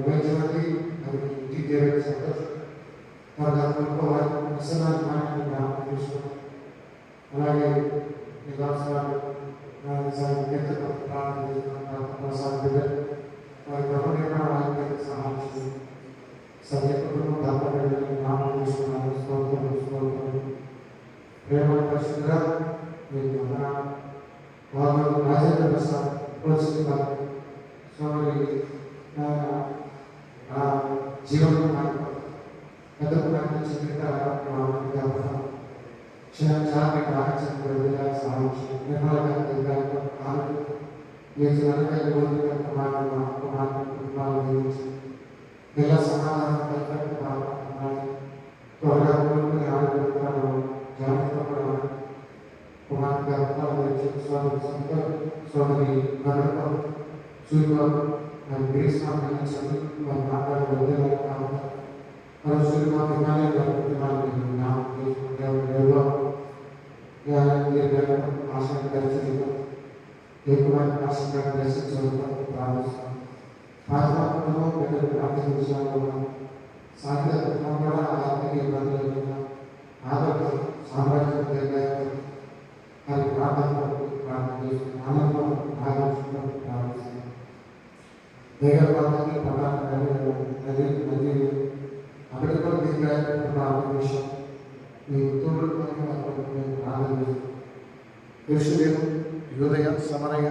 B: వేయించమంది అది ఇంటికి చేరే సంతోషం వారి విశ్వనాథ జ్ఞానాన్ని తీసుకున్నాం. అలాగే నివాసాలు ప్రార్థన చేస్తున్నాం. వారి గృహ నిర్మాణానికి సహాయం సభ్య కుటుంబం దాపడని నామం తీసుకున్నాను. స్తోత్రం ప్రేమ పరిశుద్ధ మీకు వారు రాజేంద్ర ప్రసాద్ ప్రోత్సహిస్తారు. సోమరి జీవనం పెద్దకు చాలా ఆకర్షణ సహాయం కుటుంబాలు ఇలా సమాధానం త్వరగా జాగ్రత్త సోదరి గణపం సూర్యబాబు మరి గ్రీస్మాన్ని వారు మాట్లాడగలిగే కాబట్టి సూర్యబాబు ఆశయం కలిసి ఎక్కువైన ఆశంగా దర్శించడం ప్రారంభిస్తాం. పాఠకులను బిడ్డలు ప్రార్థన విషయాల్లో సాధ్యత కూడా ఆర్థిక ఇబ్బందులు ఆదరణ సామ్రాజ్యం జరిగాయి. అది ప్రార్థన చేస్తుంది. ఆనందం ఆలోచించడం ప్రారంభిస్తుంది. వేగ ప్రాంతానికి నది అమెరికా దిగాయ విషయం మీ తోడు ప్రార్థన చేస్తుంది. యెరూషలేము యూదయ సమరయ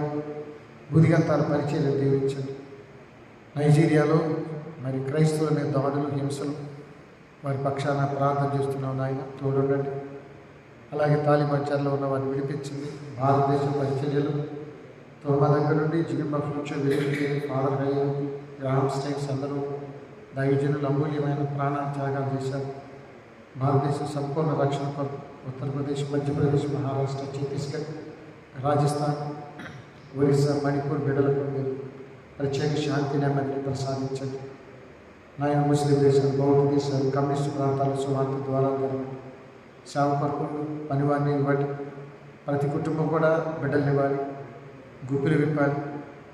B: బుదిగంతాల పరిచయం దీవించండి. నైజీరియాలో మరి క్రైస్తవుల మీద దాడులు హింసలు వారి పక్షాన ప్రార్థన చేస్తున్నాం. నాయన తోడుండండి. అలాగే తాలిబాన్ చెరలో ఉన్న వారిని విడిపించింది. భారతదేశ పరిచర్యలు తోమా దగ్గర నుండి జిగిమ ఫ్యూచర్ వెలికి ఫాదర్ హయ్య గ్రామ్ స్టైన్స్ అందరూ దైవజనులు అమూల్యమైన ప్రాణాలు త్యాగాలు చేశారు. భారతదేశ సంపూర్ణ రక్షణ కొరకు ఉత్తరప్రదేశ్, మధ్యప్రదేశ్, మహారాష్ట్ర, ఛత్తీస్గఢ్, రాజస్థాన్, ఒరిస్సా, మణిపూర్ బిడ్డలకు మీరు ప్రత్యేక శాంతి నెమ్మదిని ప్రసాదించండి. నాయన ముస్లిం దేశాలు, బౌద్ధ దేశాలు, కమ్యూనిస్టు ప్రాంతాల సువార్త ద్వారా జరగండి. సేవ కొరకు పనివారిని ఇవ్వండి. ప్రతి కుటుంబం కూడా బిడ్డల్ని ఇవ్వాలి, గుప్పిలు విప్పాలి.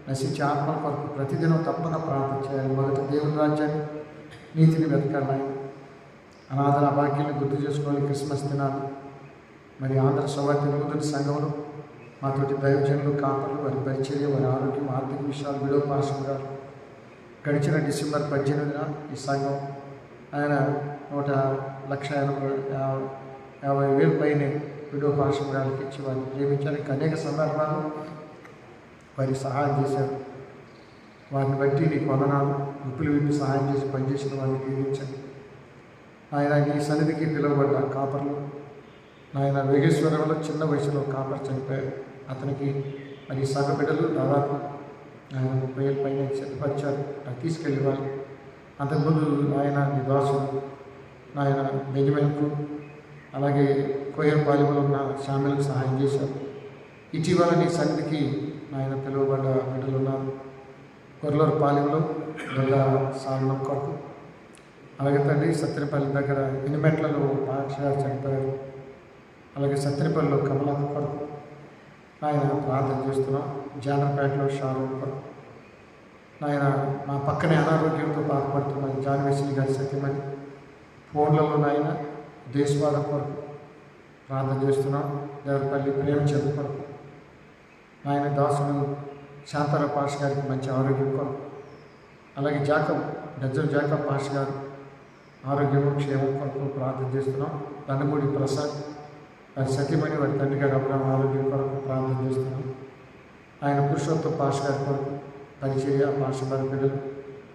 B: నశించే ఆత్మల కొరకు ప్రతిదినం తప్పన ప్రార్థన చేయాలి. మొదట దేవుని రాజ్యాన్ని, నీతిని వెతకాలి. నాయన అనాథల అభాగ్యాన్ని గుర్తు చేసుకోవాలి. క్రిస్మస్ దినాలు మరి ఆంధ్ర సౌవార్తి నూతన సంఘంలో మాతోటి దైవజనులు, కాపర్లు, వారి పరిచర్య, వారి ఆరోగ్యం, ఆర్థిక విషయాలు విడో పార్శ్వం గారు గడిచిన డిసెంబర్ 18న ఈ సంఘం ఆయన 1,50,000 పైనే విడో పార్శ్వం గారికి ఇచ్చి వారిని ప్రేమించడానికి అనేక సందర్భాలు వారికి సహాయం చేశారు. వారిని బట్టి నీ వందనాలు. గుప్పులు విప్పి సహాయం చేసి పనిచేసిన వారిని దీవించండి. ఆయన ఈ సన్నిధికి పిలువబడ్డ కాపర్లు నాయన వేగేశ్వరంలో చిన్న వయసులో కాపర్ చనిపోయారు. అతనికి మరి సగ బిడ్డలు దాదాపు ఆయన 30,000 పైన సిద్ధపరిచారు. అది తీసుకెళ్ళి వాళ్ళు అంతకుముందు ఆయన నివాసులు నాయన బెంజమిన్కు అలాగే కోయర్పాలెంలో ఉన్న శామిలకు సహాయం చేశారు. ఇటీవల నీ సన్నిధికి నాయన పిలువబడ్డ బిడ్డలు ఉన్నారు. కొర్లూరు పాలెంలో గొల్ల సాగనం కొరకు, అలాగే తండ్రి సత్తెనపల్లి దగ్గర ఇనిమెట్లలో పాక్షగారు చనిపోయారు. అలాగే సత్తెనపల్లిలో కమలమ్మ కొరకు నాయన ప్రార్థన చేస్తున్నాం. జానపేటలో షారూన్ కొరకు నాయన మా పక్కనే అనారోగ్యంతో బాధపడుతున్న జానవేశ్వరి గారి సత్యమని ఫోన్లలో నాయన దేశవాద కొరకు ప్రార్థన చేస్తున్నాం. దేవరపల్లి ప్రేమచంద్ర కొరకు నాయన దాసుడు శాంతారావు పాష గారికి మంచి ఆరోగ్యం కొరకు, అలాగే డజ్జల్ జాకబ్ పాష గారు ఆరోగ్యం క్షేమం కొరకు ప్రార్థన చేస్తున్నాం. దండమూడి ప్రసాద్ వారి సత్యమణి వారి తండ్రి గారు అబ్రహం ఆరోగ్యం కొరకు ప్రార్థన చేస్తున్నాం. ఆయన పురుషోత్తం పాష గారి కొరకు పరిచర్య పాష గారి బిడ్డలు,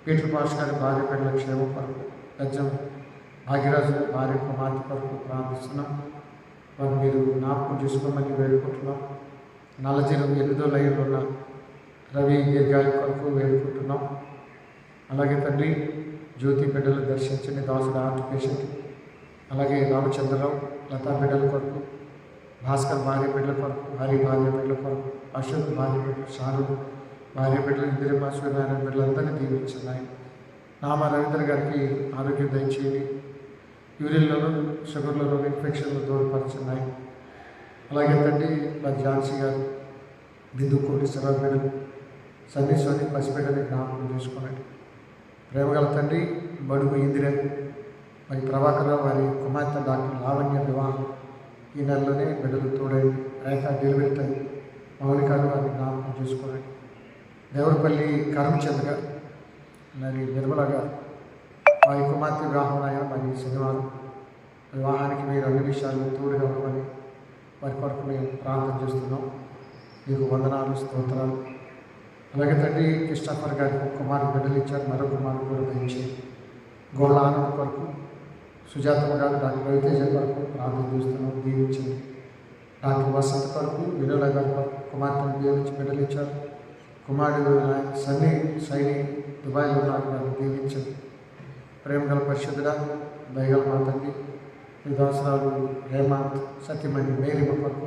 B: పీటర్ పాష గారి భార్య బిడ్డల క్షేమం కొరకు, గజ్జం
A: భాగ్యరాజు భార్య కుమార్తె కొరకు ప్రార్థిస్తున్నాం. వారు మీరు జ్ఞాపకం చేసుకోమని వేడుకుంటున్నాం. నల్లజీరం 8వ లైన్లో ఉన్న రవి దీర్ఘాయు కొరకు వేడుకుంటున్నాం. అలాగే తండ్రి జ్యోతి బిడ్డలు దర్శించండి. దాసుడు హార్ట్ పేషెంట్. అలాగే రామచంద్రరావు లతా బిడ్డల కొరకు, భాస్కర్ భార్య బిడ్డల కొరకు, హరి భార్య బిడ్డల కొరకు, అశోక్ భార్య బిడ్డలు, షారు భార్య బిడ్డలు, ఇందిరమ్మ సూర్యనారాయణ బిడ్డలందరినీ దీవించున్నాయి. నామ రవీంద్ర గారికి ఆరోగ్యం దయచేయండి. యూరిన్లోనూ షుగర్లోనూ ఇన్ఫెక్షన్లు దూరపరుచున్నాయి. అలాగే తండ్రి మరి ఝాన్సీ గారు, బిందు కోటేశ్వరరావు బిడ్డలు, సన్నిసోని పసిబిడ్డని జ్ఞాపకం చేసుకున్నాడు. ప్రేమగల తండ్రి బడుగు ఇందిరన్ మరి ప్రభాకర్రావు వారి కుమార్తె డాక్టర్ లావణ్య వివాహం ఈ నెలలోనే బిడ్డలు తోడైంది. రేఖ డెలివరీ టైం మౌలికాలు వారిని జ్ఞాపకం చేసుకున్నాడు. దేవరపల్లి కరమచంద్ర గారు మరి నిర్మల గారు వారి కుమార్తె వివాహం అయిన మరి శనివారం వివాహానికి మీరు అన్ని విషయాలు తోడుగా ఉండమని వారి కొరకు మేము ప్రార్థన చేస్తున్నాం. మీకు వందనాలు, స్తోత్రాలు. అలాగే తండ్రి క్రిస్టఫర్ గారికి కుమారుడు బిడ్డలు ఇచ్చారు. మరో కుమారుడు కూడా దయచి గోళ్ళ ఆనంద్ కొరకు, సుజాతమ్మ గారు డాక్టర్ రవితేజ కొరకు ప్రార్థన చేస్తున్నాం. దీవించింది. డాక్టర్ వసంత్ కొరకు, వినోల గారి కొరకు కుమార్తెను దీవించి బిడ్డలు ఇచ్చారు. కుమారుడు సన్నీ సైని దుబాయ్లో ఉన్నారు. వారిని దీవించింది. ప్రేమగల పరిశుద్ధుడ దయగల మా తండ్రి ఈ దాసరాలు హేమంత్ సత్యమణి మేరీమ కొరకు,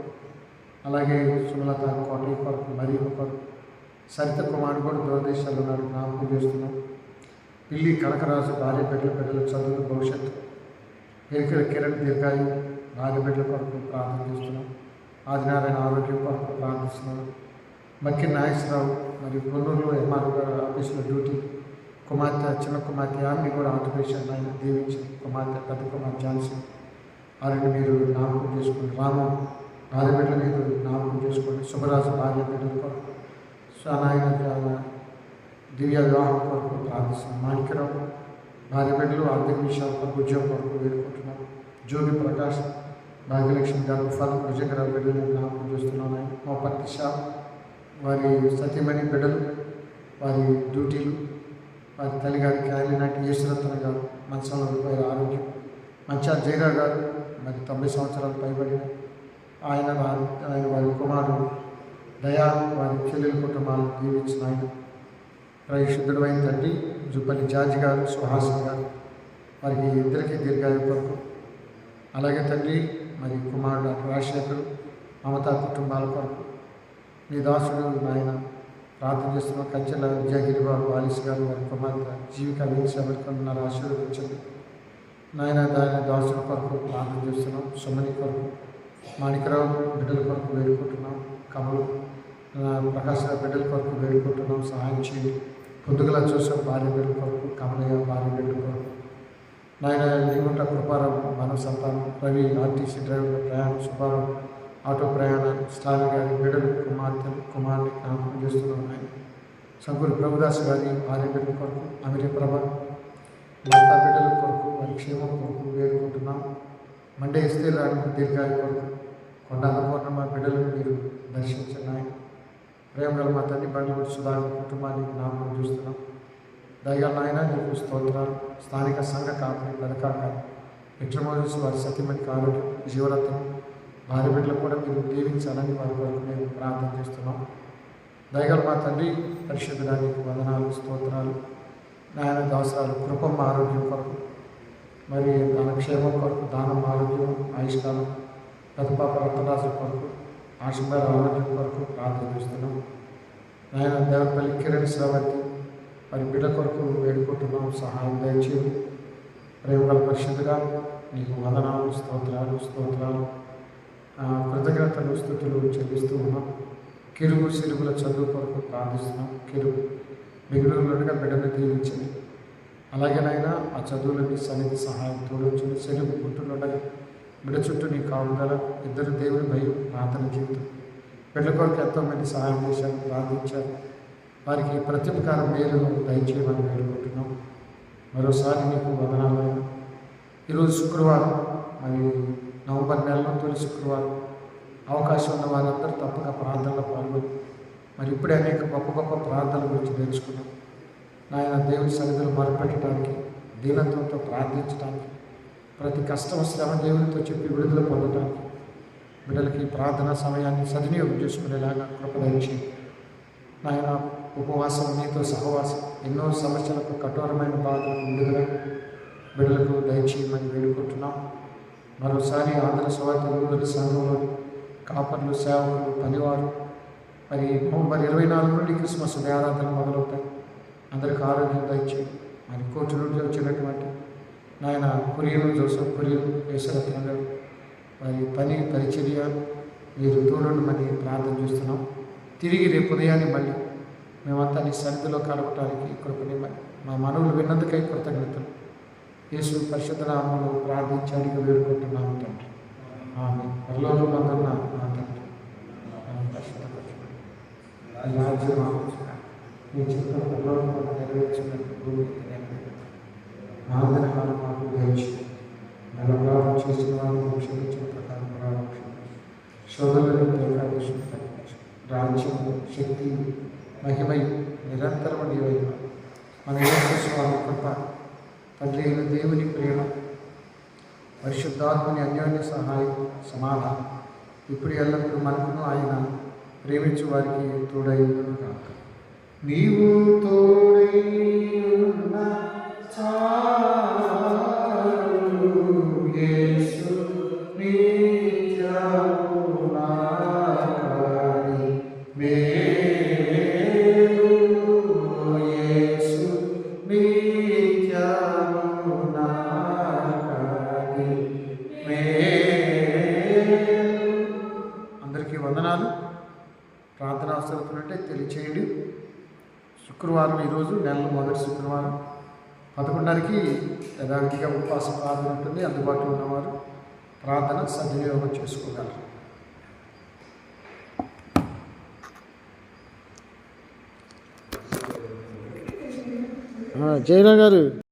A: అలాగే సుమలత కోటయ్య కొరకు, మరియమ్మ కొరకు, సరిత కుమారుడు కూడా దూరదేశాలు ఉన్నారు. జ్ఞాపకం చేస్తున్నాం. పిల్లి కనకరాజు భార్య బిడ్డల చదువులు భవిష్యత్తు, ఎరికల కిరణ్ దీర్ఘాయు భార్య బిడ్డల కొరకు ప్రార్థన చేస్తున్నాం. ఆదినారాయణ ఆరోగ్యం కొరకు ప్రార్థిస్తున్నాం. మక్కి నాగేశ్వరరావు మరియు కొన్నూరులో ఎంఆర్ ఆఫీసులో డ్యూటీ, కుమార్తె చిన్న కుమార్తె ఆమెని కూడా ఆటోపేషన్ ఆయన దీవించి, కుమార్తె పెద్ద కుమార్తె ఝాన్సీ వారిని మీరు జ్ఞాపకం చేసుకోండి. రాము భార్య బిడ్డలు మీరు జ్ఞాపకం చేసుకోండి. శుభరాజు భార్య బిడ్డల కొరకు, నాయన దివ్య వివాహం కొరకు ప్రార్థిస్తున్నాం. మాణిక్యరావు భార్య బిడ్డలు ఆర్థిక విషయాల కొరకు, ఉద్యోగం కొరకు వేడుకుంటున్నాం. జోగి ప్రకాష్ భాగ్యలక్ష్మి గారు ఫలం విజయకరావు బిడ్డలు జ్ఞాపకం చేస్తున్నాం. మోపర్తి షా వారి సతీమణి బిడ్డలు వారి డ్యూటీలు, వారి తల్లిగారి క్యాలినాటి ఈశ్వరత్న గారు మంచంలో వారి ఆరోగ్యం, మంచా జైరా గారు మరి 90 సంవత్సరాలు పైబడిన ఆయన వారి కుమారుడు దయా వారి చెల్లెల కుటుంబాలను దీవించిన ఆయన పరిశుద్ధుడు అయిన తండ్రి జుబ్బలి జార్జి గారు, సుహాసిని గారు వారికి ఇద్దరికి దీర్ఘాయు కొరకు, అలాగే తండ్రి మరి కుమారుడు రాజశేఖరు మమతా కుటుంబాల కొరకు మీ దాసుడు నాయన ప్రార్థన చేస్తున్న కంచెల విజయగిరిబాబు వాలిస్ గారు వారి కుమార్తె జీవిక వీక్షకున్నారు. ఆశీర్వదించండి నాయన. దాని దాసుల కొరకు ప్రార్థన చేస్తున్నాం. సుమని కొరకు, మాణికరావు బిడ్డల కొరకు వేడుకుంటున్నాం. కమలు ప్రకాశ్ బిడ్డల కొరకు వేడుకుంటున్నాం. సహాయం చేయండి. పొద్దుగల చూసిన భార్య బిడ్డల కొరకు, కమలయ్య భార్య బిడ్డల కొరకు నాయన. నీగుంట కృపారావు మన సంతానం, రవి ఆర్టీసీ డ్రైవర్ల ప్రయాణం, సుబ్బారావు ఆటో ప్రయాణం, స్టాలిన్ గారి బిడ్డలు కుమారుని జ్ఞాపకం చేస్తున్నాం. ఆయన శంకూరి ప్రభుదాస్ గారి భార్య బిడ్డల కొరకు, అమిరి ప్రభ మాతా బిడ్డల కొరకు, వారి క్షేమం కొరకు వేడుకుంటున్నాం. మండే ఇస్తే రాని దీర్ఘాయు కొరకు, కొండ అన్నపూర్ణమ్మ బిడ్డలను మీరు దర్శించండి. ఆయన ప్రేమగల మా తండ్రి బండ్లు సుధాకర్ కుటుంబాన్ని జ్ఞాపకం చూస్తున్నాం. దయగల నాయన నీకు స్తోత్రాలు. స్థానిక సంఘ కాపరి పథకాక విక్రమోజు వారి సతీమణికి ఆరోగ్యం, జీవరత్నం భార్య బిడ్డలు కూడా మీరు దీవించాలని వారి కొరకు మేము ప్రార్థన చేస్తున్నాం. దయగల మా తండ్రి పరిశుద్ధడానికి వందనాలు, స్తోత్రాలు. నాయన దాసరాలు కృపమ్మ ఆరోగ్యం కొరకు, మరి దాన క్షేమం కొరకు, దానం ఆరోగ్యం, ఆయుష్కాలం, పెద్దపాప రత్నరాజు కొరకు, ఆశంబారి ఆరోగ్యం కొరకు ప్రార్థన చేస్తున్నాం. నాయన దేవరపల్లి కిరణ్ శ్రవంతి వారి బిడ్డ కొరకు వేడుకుంటున్నాం. సహాయం దయచేయండి. ప్రేమగల పరిశుద్ధుగా నీకు వందనాలు, స్తోత్రాలు కృతజ్ఞతలు, స్తుతులు చెల్లిస్తూ ఉన్నాం. కిరుగు సిరుగుల చదువు కొరకు ప్రార్థిస్తున్నాం. కిరుగు మిగులుగా బిడ్డను దీవించండి. అలాగేనైనా ఆ చదువులని సన్నిధి సహాయం తోడించండి. సెరుగు గుంటుండగా బిడ్డ చుట్టూ నీ కావుదల, ఇద్దరు దేవుని భయం, ప్రార్థన జీవితం. బిడ్డ కొరకు ఎంతోమంది సహాయం చేశారు, ప్రార్థించారు. వారికి ప్రత్యుపకారం మేలును దయచేయమని వేడుకుంటున్నాం. మరోసారి నీకు వందనాలైన ఈరోజు శుక్రవారం, మరి నవంబర్ నెలలో తొలి శుక్రవారం. అవకాశం ఉన్న వారందరూ తప్పక ప్రార్థనలో పాల్గొని మరి ఇప్పుడే అనేక గొప్ప గొప్ప ప్రార్థనల గురించి తెలుసుకున్నాం. నాయన దేవుని సన్నిధిలో మొరపెట్టడానికి, దీనత్వంతో ప్రార్థించడానికి ప్రతి కష్టం శ్రమ దేవునితో చెప్పి విడుదల పొందడానికి బిడ్డలకి ప్రార్థనా సమయాన్ని సద్వినియోగం చేసుకునేలాగా కృప దయచేయండి నాయన. ఉపవాసం, నీతో సహవాసం, ఎన్నో సమస్యలకు కఠోరమైన బాధలకు విడుదల బిడ్డలకు దయచేయమని వేడుకుంటున్నాం. మరోసారి ఆంధ్ర స్వార్థ ఊరి సంఘంలో కాపర్లు, సేవకులు, పనివారు మరి నవంబర్ 24 నుండి క్రిస్మస్ ఆరాధన మొదలవుతాయి. అందరికీ ఆరోగ్యం దయచేయండి. మరి కోర్టు నుండి వచ్చినటువంటి నాయన కురియలు, జోసఫ్ కురియలు, యేసరత్నం గారు వారి పని పరిచర్య మీరు తోడుండమని ప్రార్థన చేస్తున్నాం. తిరిగి రేపు ఉదయాన్ని మళ్ళీ మేమంతా నీ సన్నిధిలో కలపటానికి కృపని మా మనవులు విన్నందుకై కృతజ్ఞతలు యేసు పరిశుద్ధ నామములో ప్రార్థించి అడిగి వేడుకుంటున్నాము తండ్రి. ఆమె పరలోకమందున్న నా తండ్రి, రాజ్యం మీ చిత్త పరలోకమందు నెరవేర్చినట్టు భూమి ఆంధ్రకాలం మాకు దయచేయండి. నలభావం చేసిన వారిని క్షమించిన ప్రకారం ప్రారంభించండి. శోధనలను దేవాదేశం రాజ్యము, శక్తి, మహిమయు నిరంతరం నీవైన మన యేసు స్వామి కృప, తండ్రి అయిన దేవుని ప్రేమ, పరిశుద్ధాత్మని అన్యోన్య సహాయం, సమాధానం ఇప్పుడు ఎల్లప్పుడూ మనకును ఆయన ప్రేమించు వారికి తోడైందును కాక. నీవు తోడై ఉన్న యేసు నిత్యము నాకై మేలు, యేసు నిత్యము నాకై మేలు. అందరికీ వందనాలు. ప్రార్థన అవసరతుంటే తెలియచేయండి. శుక్రవారం, ఈరోజు నెలలో మొదటి శుక్రవారం 11:30కి యథావిధిగా ఉపవాస ప్రార్థన ఉంటుంది. అందుబాటులో ఉన్నవారు ప్రార్థన సద్వినియోగం చేసుకోగలరు. జయరాం గారు.